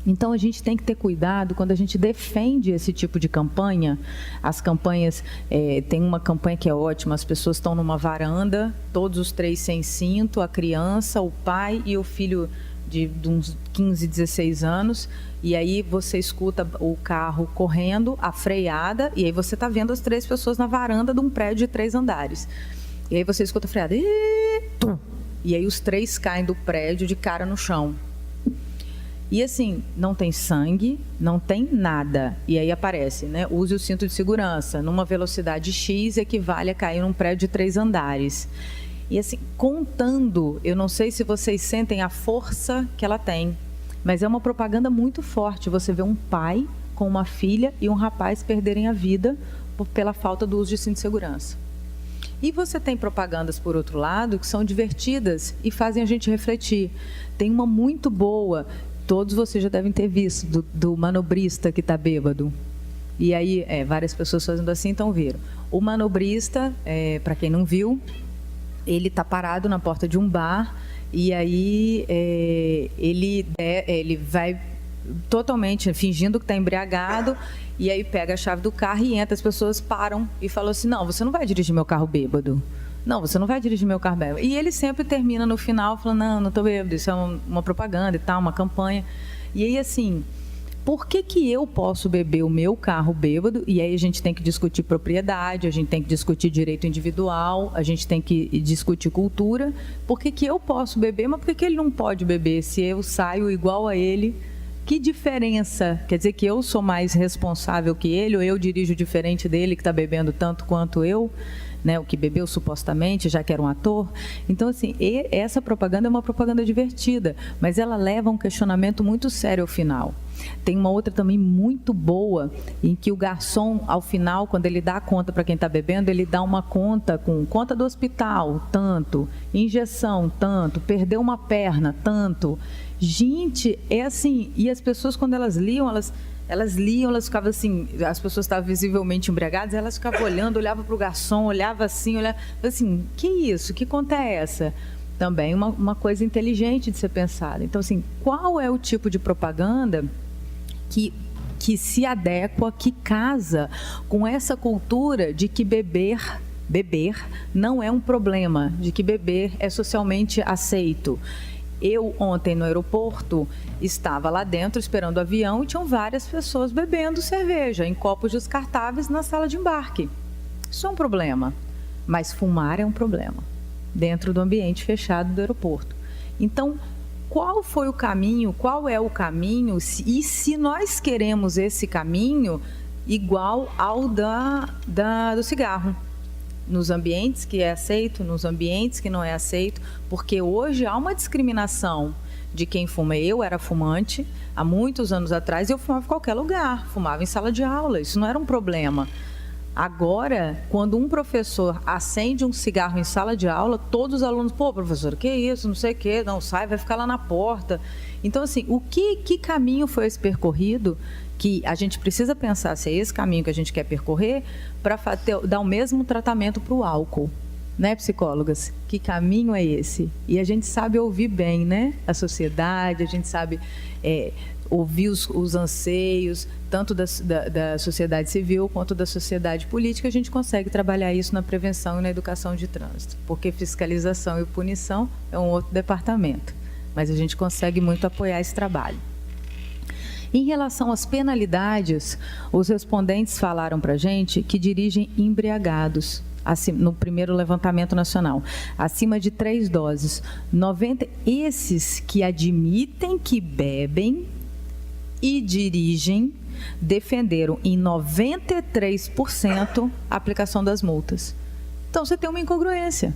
S2: Então, a gente tem que ter cuidado quando a gente defende esse tipo de campanha. As campanhas, tem uma campanha que é ótima, as pessoas estão numa varanda, todos os 3 sem cinto, a criança, o pai e o filho de uns 15, 16 anos, e aí você escuta o carro correndo, a freada, e aí você está vendo as 3 pessoas na varanda de um prédio de 3 andares. E aí você escuta a freada, e aí os 3 caem do prédio de cara no chão. E assim, não tem sangue, não tem nada. E aí aparece, né? Use o cinto de segurança. Numa velocidade X equivale a cair num prédio de 3 andares. E assim, contando, eu não sei se vocês sentem a força que ela tem, mas é uma propaganda muito forte. Você vê um pai com uma filha e um rapaz perderem a vida pela falta do uso de cinto de segurança. E você tem propagandas, por outro lado, que são divertidas e fazem a gente refletir. Tem uma muito boa, todos vocês já devem ter visto, do manobrista que está bêbado. E aí, várias pessoas fazendo assim, então viram. O manobrista, para quem não viu, ele está parado na porta de um bar e aí ele vai totalmente fingindo que está embriagado e aí pega a chave do carro e entra. As pessoas param e falam assim, não, você não vai dirigir meu carro bêbado. Não, você não vai dirigir meu carro bêbado. E ele sempre termina no final falando, não estou bêbado, isso é uma propaganda e tal, uma campanha. E aí assim, por que eu posso beber o meu carro bêbado? E aí a gente tem que discutir propriedade, a gente tem que discutir direito individual, a gente tem que discutir cultura. Por que eu posso beber, mas por que ele não pode beber se eu saio igual a ele? Que diferença? Quer dizer que eu sou mais responsável que ele ou eu dirijo diferente dele que está bebendo tanto quanto eu? Né, o que bebeu supostamente, já que era um ator. Então, assim, essa propaganda é uma propaganda divertida, mas ela leva a um questionamento muito sério ao final. Tem uma outra também muito boa, em que o garçom, ao final, quando ele dá a conta para quem está bebendo, ele dá uma conta com conta do hospital, tanto, injeção, tanto, perdeu uma perna, tanto. Gente, é assim, e as pessoas, quando elas liam, elas ficavam assim, as pessoas estavam visivelmente embriagadas, elas ficavam olhavam para o garçom, olhavam assim, que isso? Que conta é essa? Também uma coisa inteligente de ser pensada. Então, assim, qual é o tipo de propaganda que se adequa, que casa com essa cultura de que beber não é um problema, de que beber é socialmente aceito? Eu, ontem, no aeroporto, estava lá dentro esperando o avião e tinham várias pessoas bebendo cerveja em copos descartáveis na sala de embarque. Isso é um problema, mas fumar é um problema dentro do ambiente fechado do aeroporto. Então, qual foi o caminho, qual é o caminho e se nós queremos esse caminho igual ao do cigarro? Nos ambientes que é aceito, nos ambientes que não é aceito, porque hoje há uma discriminação de quem fuma. Eu era fumante há muitos anos atrás e eu fumava em qualquer lugar, fumava em sala de aula, isso não era um problema. Agora, quando um professor acende um cigarro em sala de aula, todos os alunos, pô, professor, que isso, não sei o quê, não sai, vai ficar lá na porta. Então, assim, que caminho foi esse percorrido? Que a gente precisa pensar se é esse caminho que a gente quer percorrer para dar o mesmo tratamento para o álcool, né, psicólogas? Que caminho é esse? E a gente sabe ouvir bem, né? A sociedade, a gente sabe ouvir os anseios, tanto da sociedade civil quanto da sociedade política. A gente consegue trabalhar isso na prevenção e na educação de trânsito, porque fiscalização e punição é um outro departamento, mas a gente consegue muito apoiar esse trabalho. Em relação às penalidades, os respondentes falaram para a gente que dirigem embriagados, no primeiro levantamento nacional, acima de 3 doses. 90, esses que admitem que bebem e dirigem, defenderam em 93% a aplicação das multas. Então, você tem uma incongruência.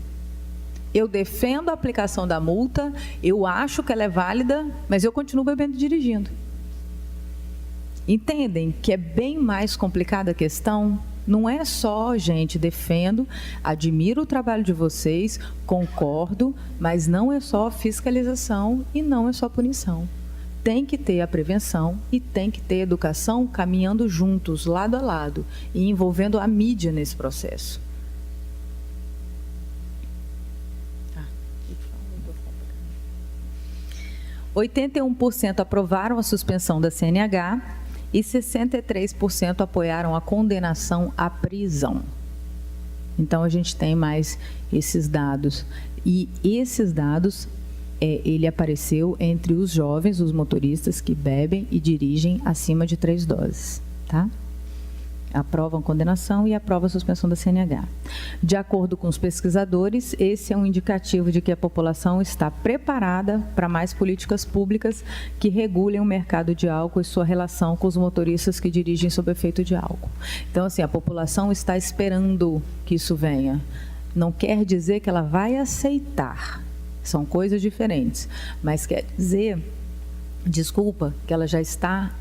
S2: Eu defendo a aplicação da multa, eu acho que ela é válida, mas eu continuo bebendo e dirigindo. Entendem que é bem mais complicada a questão? Não é só, gente, defendo, admiro o trabalho de vocês, concordo, mas não é só fiscalização e não é só punição. Tem que ter a prevenção e tem que ter educação caminhando juntos, lado a lado, e envolvendo a mídia nesse processo. 81% aprovaram a suspensão da CNH e 63% apoiaram a condenação à prisão. Então, a gente tem mais esses dados. E esses dados, ele apareceu entre os jovens, os motoristas que bebem e dirigem acima de 3 doses, tá? Aprovam condenação e aprovam a suspensão da CNH. De acordo com os pesquisadores, esse é um indicativo de que a população está preparada para mais políticas públicas que regulem o mercado de álcool e sua relação com os motoristas que dirigem sob efeito de álcool. Então, assim, a população está esperando que isso venha. Não quer dizer que ela vai aceitar. São coisas diferentes. Mas quer dizer, desculpa, que ela já está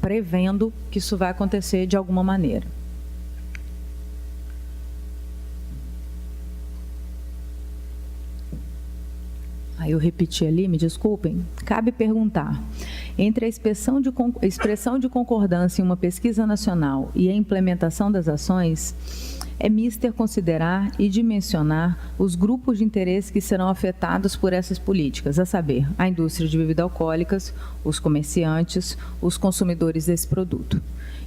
S2: prevendo que isso vai acontecer de alguma maneira. Aí eu repeti ali, me desculpem. Cabe perguntar, entre a expressão de concordância em uma pesquisa nacional e a implementação das ações, é mister considerar e dimensionar os grupos de interesse que serão afetados por essas políticas, a saber, a indústria de bebidas alcoólicas, os comerciantes, os consumidores desse produto.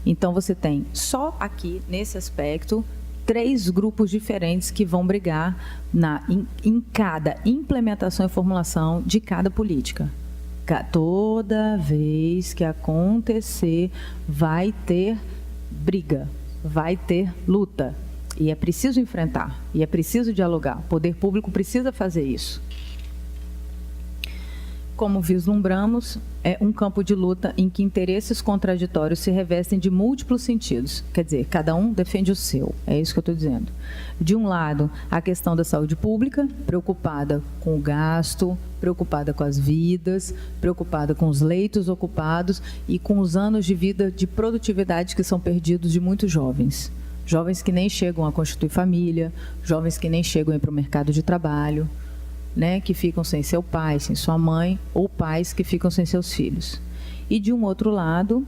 S2: Então, você tem só aqui, nesse aspecto, 3 grupos diferentes que vão brigar em cada implementação e formulação de cada política. Toda vez que acontecer, vai ter briga, vai ter luta. E é preciso enfrentar, e é preciso dialogar. O poder público precisa fazer isso. Como vislumbramos, é um campo de luta em que interesses contraditórios se revestem de múltiplos sentidos. Quer dizer, cada um defende o seu. É isso que eu estou dizendo. De um lado, a questão da saúde pública, preocupada com o gasto, preocupada com as vidas, preocupada com os leitos ocupados e com os anos de vida de produtividade que são perdidos de muitos jovens. Jovens que nem chegam a constituir família, jovens que nem chegam a ir para o mercado de trabalho, né, que ficam sem seu pai, sem sua mãe, ou pais que ficam sem seus filhos. E, de um outro lado,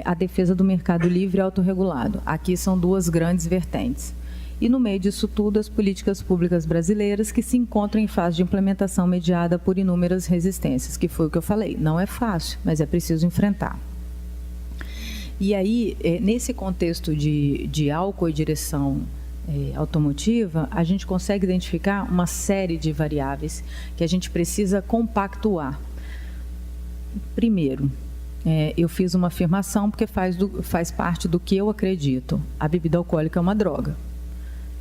S2: a defesa do mercado livre e autorregulado. Aqui são 2 grandes vertentes. E, no meio disso tudo, as políticas públicas brasileiras que se encontram em fase de implementação mediada por inúmeras resistências, que foi o que eu falei. Não é fácil, mas é preciso enfrentar. E aí, nesse contexto de álcool e direção automotiva, a gente consegue identificar uma série de variáveis que a gente precisa compactuar. Primeiro, eu fiz uma afirmação porque faz parte do que eu acredito. A bebida alcoólica é uma droga.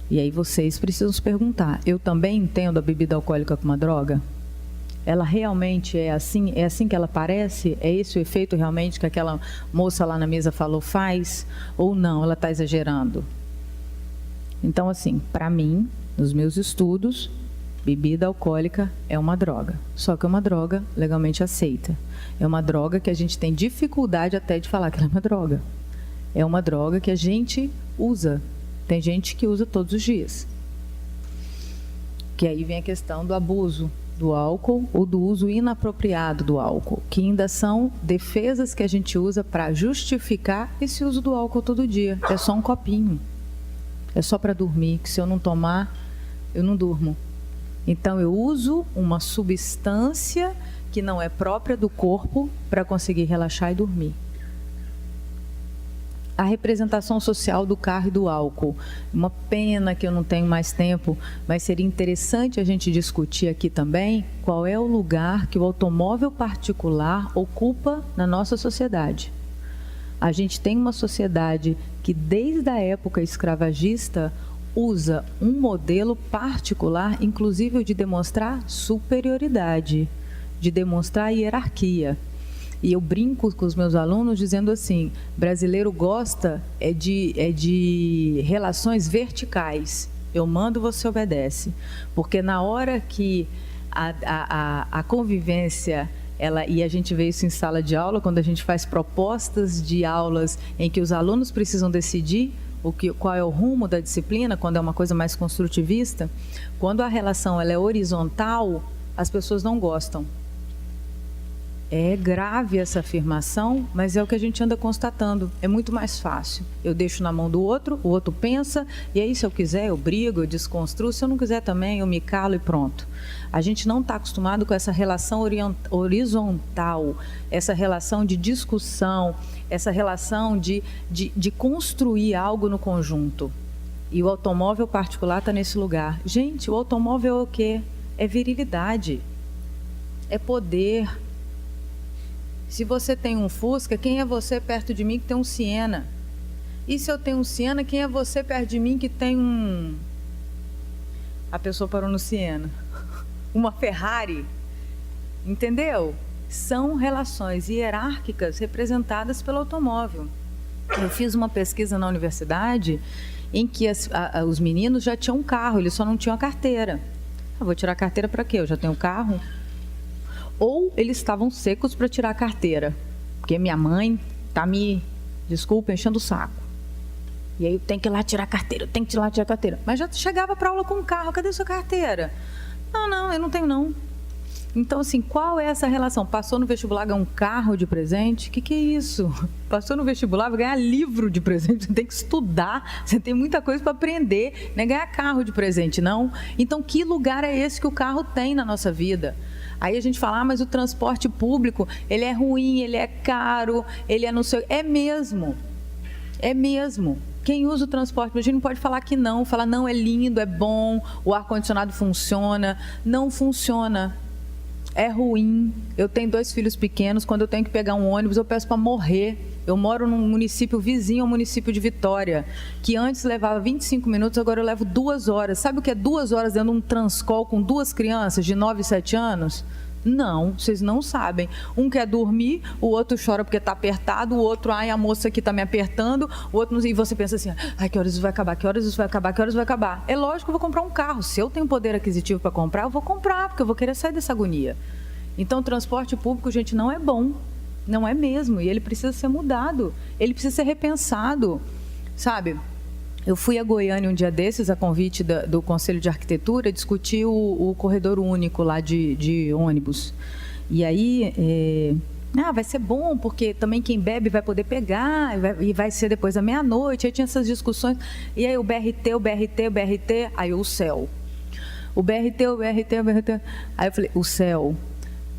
S2: E aí vocês precisam se perguntar, eu também entendo a bebida alcoólica como uma droga? Ela realmente é assim que ela parece? É esse o efeito realmente que aquela moça lá na mesa falou faz? Ou não, ela está exagerando? Então, assim, para mim, nos meus estudos, bebida alcoólica é uma droga. Só que é uma droga legalmente aceita. É uma droga que a gente tem dificuldade até de falar que ela é uma droga. É uma droga que a gente usa. Tem gente que usa todos os dias. Que aí vem a questão do abuso do álcool ou do uso inapropriado do álcool, que ainda são defesas que a gente usa para justificar esse uso do álcool todo dia. É só um copinho. É só para dormir, que se eu não tomar, eu não durmo. Então, eu uso uma substância que não é própria do corpo para conseguir relaxar e dormir. A representação social do carro e do álcool. Uma pena que eu não tenho mais tempo, mas seria interessante a gente discutir aqui também qual é o lugar que o automóvel particular ocupa na nossa sociedade. A gente tem uma sociedade que, desde a época escravagista, usa um modelo particular, inclusive de demonstrar superioridade, de demonstrar hierarquia. E eu brinco com os meus alunos dizendo assim, brasileiro gosta de relações verticais. Eu mando, você obedece. Porque na hora que a convivência... e a gente vê isso em sala de aula, quando a gente faz propostas de aulas em que os alunos precisam decidir qual é o rumo da disciplina, quando é uma coisa mais construtivista, quando a relação ela é horizontal, as pessoas não gostam. É grave essa afirmação, mas é o que a gente anda constatando. É muito mais fácil. Eu deixo na mão do outro, o outro pensa, e aí se eu quiser eu brigo, eu desconstruo, se eu não quiser também eu me calo e pronto. A gente não está acostumado com essa relação horizontal, essa relação de discussão, essa relação de construir algo no conjunto. E o automóvel particular está nesse lugar. Gente, o automóvel é o quê? É virilidade, é poder. Se você tem um Fusca, quem é você perto de mim que tem um Siena? E se eu tenho um Siena, quem é você perto de mim que tem um... A pessoa parou no Siena. Uma Ferrari. Entendeu? São relações hierárquicas representadas pelo automóvel. Eu fiz uma pesquisa na universidade em que os meninos já tinham um carro, eles só não tinham a carteira. Eu vou tirar a carteira para quê? Eu já tenho um carro? Ou eles estavam secos para tirar a carteira, porque minha mãe está desculpa, enchendo o saco. E aí eu tenho que ir lá tirar a carteira, eu tenho que ir lá tirar a carteira. Mas já chegava para aula com um carro, cadê sua carteira? Não, eu não tenho não. Então, assim, qual é essa relação? Passou no vestibular, ganhar um carro de presente? O que é isso? Passou no vestibular, vai ganhar livro de presente, você tem que estudar, você tem muita coisa para aprender, não é ganhar carro de presente, não. Então, que lugar é esse que o carro tem na nossa vida? Aí a gente fala, mas o transporte público, ele é ruim, ele é caro, ele é não sei... É mesmo. Quem usa o transporte, a gente não pode falar que não, falar não, é lindo, é bom, o ar-condicionado funciona. Não funciona. É ruim. Eu tenho 2 filhos pequenos, quando eu tenho que pegar um ônibus, eu peço para morrer. Eu moro num município vizinho ao município de Vitória, que antes levava 25 minutos, agora eu levo 2 horas. Sabe o que é 2 horas dentro de um Transcol com 2 crianças de 9 e 7 anos? Não, vocês não sabem. Um quer dormir, o outro chora porque está apertado, o outro, ai, a moça aqui está me apertando, o outro, e você pensa assim, ai, que horas isso vai acabar, que horas isso vai acabar, que horas isso vai acabar. É lógico que eu vou comprar um carro. Se eu tenho poder aquisitivo para comprar, eu vou comprar, porque eu vou querer sair dessa agonia. Então, o transporte público, gente, não é bom. Não é mesmo, e ele precisa ser mudado, ele precisa ser repensado, sabe? Eu fui a Goiânia um dia desses, a convite do Conselho de Arquitetura, discutir o corredor único lá de ônibus. E aí, vai ser bom, porque também quem bebe vai poder pegar, e vai ser depois da meia-noite, aí tinha essas discussões, e aí o BRT, aí o céu. O BRT, aí eu falei, o céu.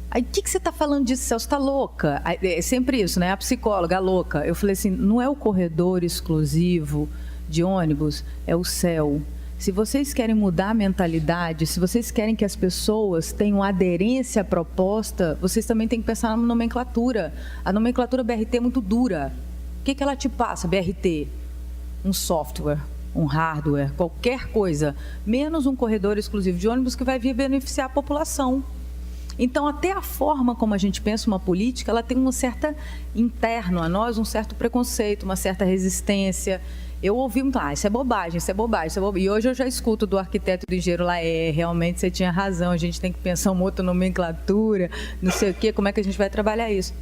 S2: Aí, o que você está falando disso, Celso? Você está louca? É sempre isso, né? A psicóloga, a louca. Eu falei assim, não é o corredor exclusivo de ônibus, é o céu. Se vocês querem mudar a mentalidade, se vocês querem que as pessoas tenham aderência à proposta, vocês também têm que pensar na nomenclatura. A nomenclatura BRT é muito dura. O que ela te passa, BRT? Um software, um hardware, qualquer coisa, menos um corredor exclusivo de ônibus que vai vir beneficiar a população. Então, até a forma como a gente pensa uma política, ela tem uma certa, interno a nós, um certo preconceito, uma certa resistência. Eu ouvi muito, isso é bobagem, isso é bobagem, isso é bobagem. E hoje eu já escuto do arquiteto e do engenheiro lá, realmente você tinha razão, a gente tem que pensar uma outra nomenclatura, não sei o quê, como é que a gente vai trabalhar isso?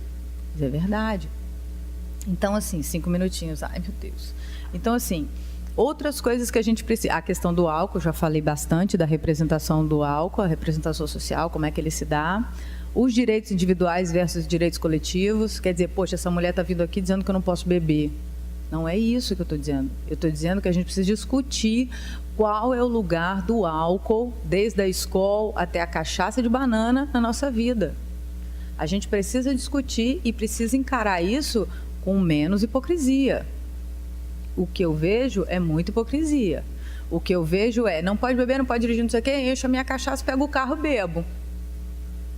S2: Mas é verdade. Então, assim, 5 minutinhos, ai meu Deus. Então, assim, outras coisas que a gente precisa, a questão do álcool, já falei bastante da representação do álcool, a representação social, como é que ele se dá, os direitos individuais versus direitos coletivos, quer dizer, poxa, essa mulher está vindo aqui dizendo que eu não posso beber. Não é isso que eu estou dizendo. Eu estou dizendo que a gente precisa discutir qual é o lugar do álcool, desde a escola até a cachaça de banana na nossa vida. A gente precisa discutir e precisa encarar isso com menos hipocrisia. O que eu vejo é muita hipocrisia. O que eu vejo é, não pode beber, não pode dirigir, não sei o quê, encho a minha cachaça, pego o carro e bebo.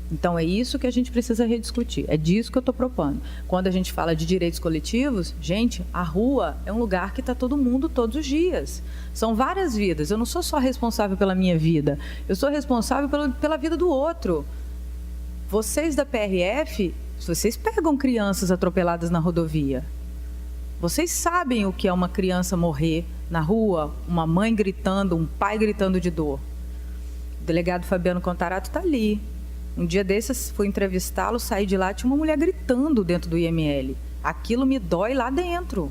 S2: Então, é isso que a gente precisa rediscutir. É disso que eu estou propondo. Quando a gente fala de direitos coletivos, gente, a rua é um lugar que está todo mundo todos os dias. São várias vidas. Eu não sou só responsável pela minha vida. Eu sou responsável pela vida do outro. Vocês da PRF Se vocês pegam crianças atropeladas na rodovia, vocês sabem o que é uma criança morrer na rua, uma mãe gritando, um pai gritando de dor. O delegado Fabiano Contarato está ali. Um dia desses, fui entrevistá-lo, saí de lá, tinha uma mulher gritando dentro do IML. Aquilo me dói lá dentro,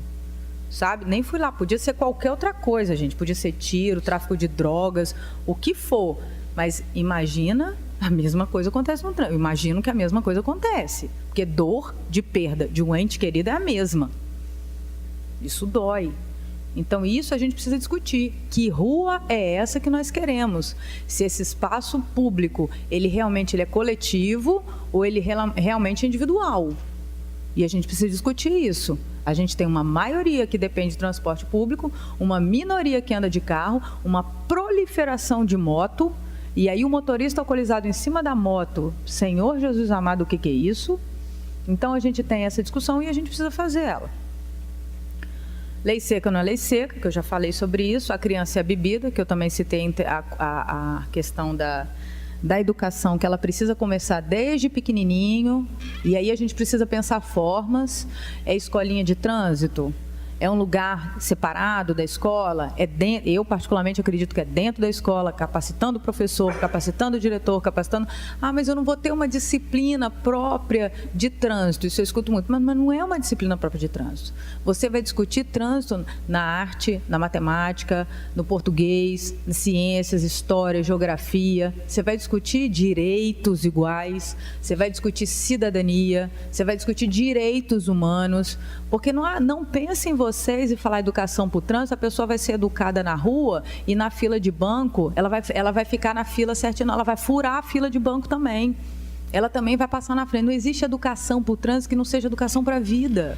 S2: sabe? Nem fui lá, podia ser qualquer outra coisa, gente. Podia ser tiro, tráfico de drogas, o que for. Mas imagina, a mesma coisa acontece no trânsito. Imagino que a mesma coisa acontece. Porque dor de perda de um ente querido é a mesma. Isso dói. Então, isso a gente precisa discutir. Que rua é essa que nós queremos? Se esse espaço público, ele realmente é coletivo ou ele realmente é individual? E a gente precisa discutir isso. A gente tem uma maioria que depende de transporte público, uma minoria que anda de carro, uma proliferação de moto, e aí o motorista alcoolizado em cima da moto, Senhor Jesus amado, o que é isso? Então, a gente tem essa discussão e a gente precisa fazer ela. Lei seca não é lei seca, que eu já falei sobre isso. A criança e a bebida, que eu também citei a questão da educação, que ela precisa começar desde pequenininho. E aí a gente precisa pensar formas. É escolinha de trânsito? É um lugar separado da escola? Eu, particularmente, acredito que é dentro da escola, capacitando o professor, capacitando o diretor, capacitando... mas eu não vou ter uma disciplina própria de trânsito. Isso eu escuto muito. Mas não é uma disciplina própria de trânsito. Você vai discutir trânsito na arte, na matemática, no português, em ciências, história, geografia. Você vai discutir direitos iguais. Você vai discutir cidadania. Você vai discutir direitos humanos. Porque não pense em vocês e falar educação para o trânsito, a pessoa vai ser educada na rua e na fila de banco, ela vai ficar na fila certinho, ela vai furar a fila de banco também. Ela também vai passar na frente. Não existe educação para o trânsito que não seja educação para a vida.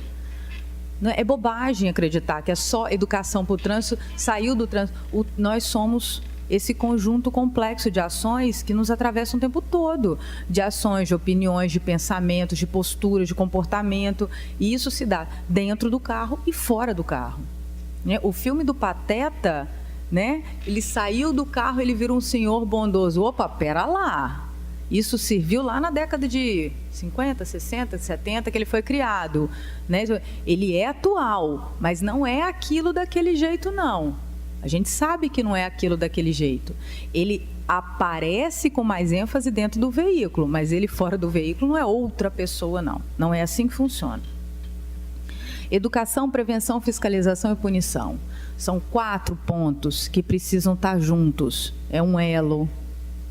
S2: É bobagem acreditar que é só educação para o trânsito, saiu do trânsito. Nós somos esse conjunto complexo de ações que nos atravessam o tempo todo, de ações, de opiniões, de pensamentos, de posturas, de comportamento, e isso se dá dentro do carro e fora do carro. O filme do Pateta, né? Ele saiu do carro, ele virou um senhor bondoso. Opa, pera lá! Isso serviu lá na década de 50, 60, 70 que ele foi criado, né? Ele é atual, mas não é aquilo daquele jeito, não. A gente sabe que não é aquilo daquele jeito. Ele aparece com mais ênfase dentro do veículo, mas ele fora do veículo não é outra pessoa, não. Não é assim que funciona. Educação, prevenção, fiscalização e punição. São 4 pontos que precisam estar juntos. É um elo,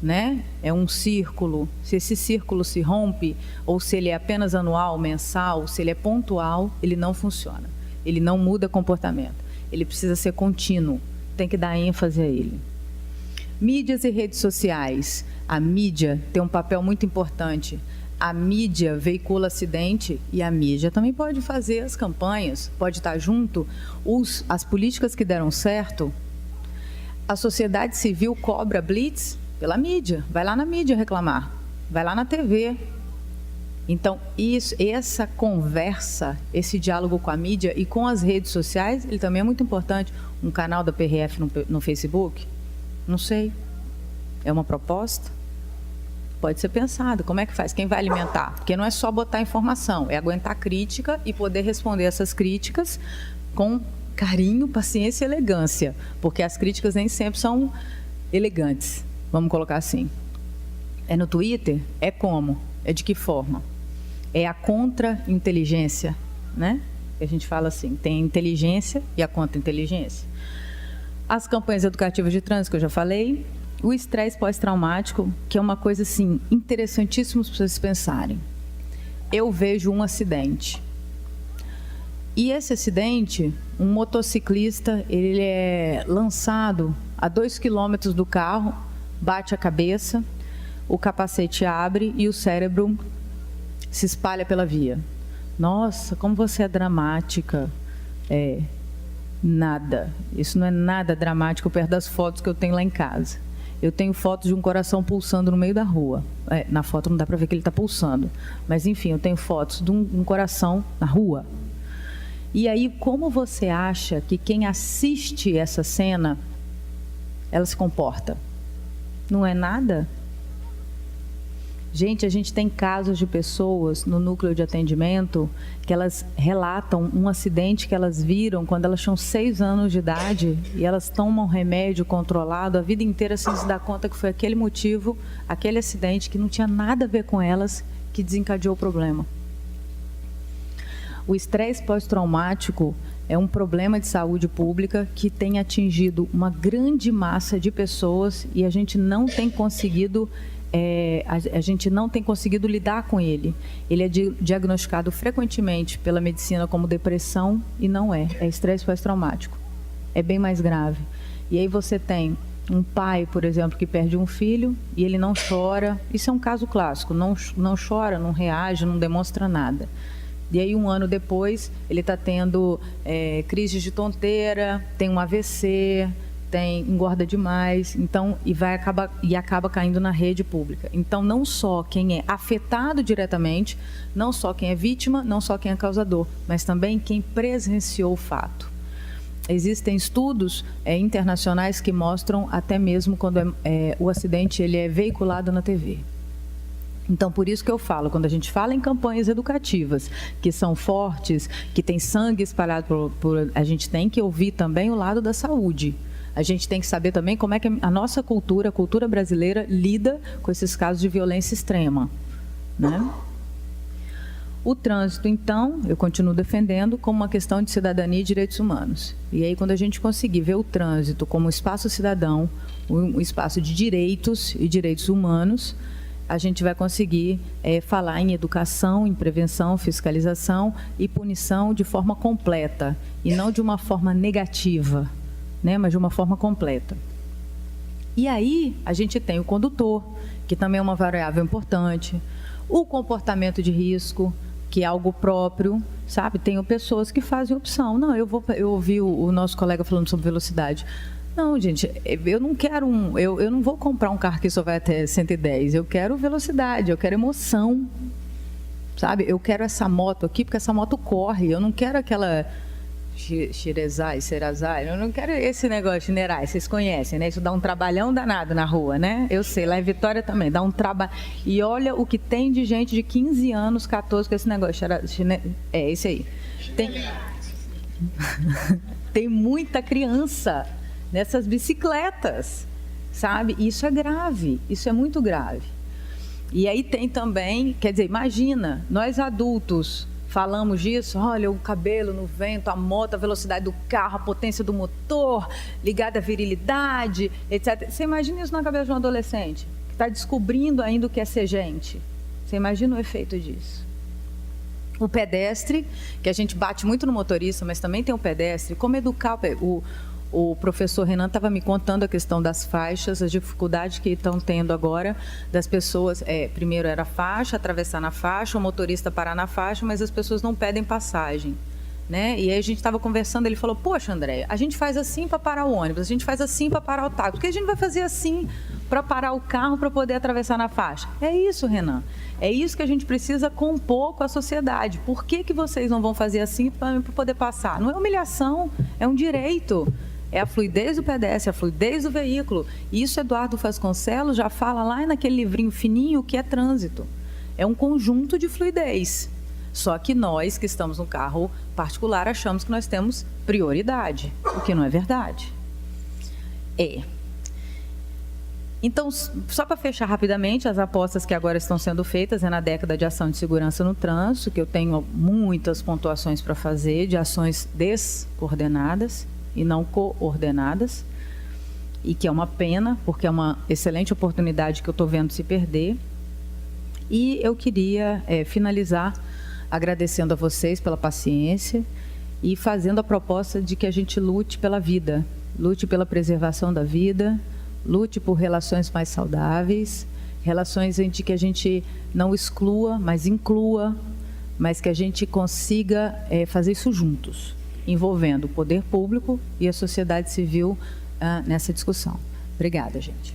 S2: né? É um círculo. Se esse círculo se rompe, ou se ele é apenas anual, mensal, se ele é pontual, ele não funciona. Ele não muda comportamento. Ele precisa ser contínuo. Tem que dar ênfase a ele. Mídias e redes sociais. A mídia tem um papel muito importante. A mídia veicula acidente e a mídia também pode fazer as campanhas, pode estar junto. As políticas que deram certo, a sociedade civil cobra blitz pela mídia. Vai lá na mídia reclamar, vai lá na TV. Então, essa conversa, esse diálogo com a mídia e com as redes sociais, ele também é muito importante. Um canal da PRF no Facebook? Não sei. É uma proposta? Pode ser pensado. Como é que faz? Quem vai alimentar? Porque não é só botar informação, é aguentar crítica e poder responder essas críticas com carinho, paciência e elegância. Porque as críticas nem sempre são elegantes. Vamos colocar assim. É no Twitter? É como? É de que forma? É a contra-inteligência, né? A gente fala assim, tem a inteligência e a contra-inteligência. As campanhas educativas de trânsito, que eu já falei. O estresse pós-traumático, que é uma coisa, assim, interessantíssima para vocês pensarem. Eu vejo um acidente. E esse acidente, um motociclista, ele é lançado a 2 quilômetros do carro, bate a cabeça, o capacete abre e o cérebro se espalha pela via. Nossa, como você é dramática. Nada. Isso não é nada dramático perto das fotos que eu tenho lá em casa. Eu tenho fotos de um coração pulsando no meio da rua. Na foto não dá para ver que ele está pulsando. Mas, enfim, eu tenho fotos de um coração na rua. E aí, como você acha que quem assiste essa cena, ela se comporta? Não é nada? Gente, a gente tem casos de pessoas no núcleo de atendimento que elas relatam um acidente que elas viram quando elas tinham 6 anos de idade e elas tomam remédio controlado a vida inteira sem se dar conta que foi aquele motivo, aquele acidente que não tinha nada a ver com elas, que desencadeou o problema. O estresse pós-traumático é um problema de saúde pública que tem atingido uma grande massa de pessoas e a gente não tem conseguido lidar com ele. Ele é diagnosticado frequentemente pela medicina como depressão e não é estresse pós-traumático. É bem mais grave. E aí você tem um pai, por exemplo, que perde um filho e ele não chora. Isso é um caso clássico. Não chora, não reage, não demonstra nada. E aí, um ano depois, ele está tendo crises de tonteira, tem um AVC, engorda demais, então, acaba caindo na rede pública. Então, não só quem é afetado diretamente, não só quem é vítima, não só quem é causador, mas também quem presenciou o fato. Existem estudos internacionais que mostram até mesmo quando o acidente ele é veiculado na TV. Então, por isso que eu falo, quando a gente fala em campanhas educativas, que são fortes, que tem sangue espalhado a gente tem que ouvir também o lado da saúde. A gente tem que saber também como é que a nossa cultura, a cultura brasileira, lida com esses casos de violência extrema, né? O trânsito, então, eu continuo defendendo como uma questão de cidadania e direitos humanos. E aí, quando a gente conseguir ver o trânsito como um espaço cidadão, um espaço de direitos e direitos humanos, a gente vai conseguir falar em educação, em prevenção, fiscalização e punição de forma completa, e não de uma forma negativa, né, mas de uma forma completa. E aí a gente tem o condutor, que também é uma variável importante, o comportamento de risco, que é algo próprio, sabe? Tem pessoas que fazem opção. Não, eu ouvi o nosso colega falando sobre velocidade. Não, gente, eu não quero eu não vou comprar um carro que só vai até 110. Eu quero velocidade, eu quero emoção, sabe? Eu quero essa moto aqui porque essa moto corre. Eu não quero aquela Shirezai, Serazai. Eu não quero esse negócio de Nerai. Vocês conhecem, né? Isso dá um trabalhão danado na rua, né? Eu sei, lá em Vitória também dá um trabalho. E olha o que tem de gente de 15 anos, 14 com esse negócio. É esse aí. Tem muita criança nessas bicicletas, sabe? Isso é grave, isso é muito grave. E aí tem também, quer dizer, imagina, nós adultos falamos disso, olha, o cabelo no vento, a moto, a velocidade do carro, a potência do motor, ligada à virilidade, etc. Você imagina isso na cabeça de um adolescente, que está descobrindo ainda o que é ser gente? Você imagina o efeito disso? O pedestre, que a gente bate muito no motorista, mas também tem o pedestre, como educar o professor Renan estava me contando a questão das faixas, as dificuldades que estão tendo agora das pessoas. Primeiro era a faixa, atravessar na faixa, o motorista parar na faixa, mas as pessoas não pedem passagem, né? E aí a gente estava conversando, ele falou, poxa, André, a gente faz assim para parar o ônibus, a gente faz assim para parar o táxi, por que a gente vai fazer assim para parar o carro para poder atravessar na faixa? É isso, Renan. É isso que a gente precisa compor com a sociedade. Por que vocês não vão fazer assim para poder passar? Não é humilhação, é um direito. É a fluidez do pedestre, a fluidez do veículo. Isso Eduardo Vasconcelos já fala lá naquele livrinho fininho que é trânsito. É um conjunto de fluidez. Só que nós que estamos no carro particular achamos que nós temos prioridade, o que não é verdade. Então, só para fechar rapidamente, as apostas que agora estão sendo feitas é na década de ação de segurança no trânsito, que eu tenho muitas pontuações para fazer, de ações descoordenadas e não coordenadas, e que é uma pena, porque é uma excelente oportunidade que eu estou vendo se perder. E eu queria finalizar agradecendo a vocês pela paciência e fazendo a proposta de que a gente lute pela vida, lute pela preservação da vida, lute por relações mais saudáveis, relações em que a gente não exclua, mas inclua, mas que a gente consiga fazer isso juntos, envolvendo o poder público e a sociedade civil nessa discussão. Obrigada, gente.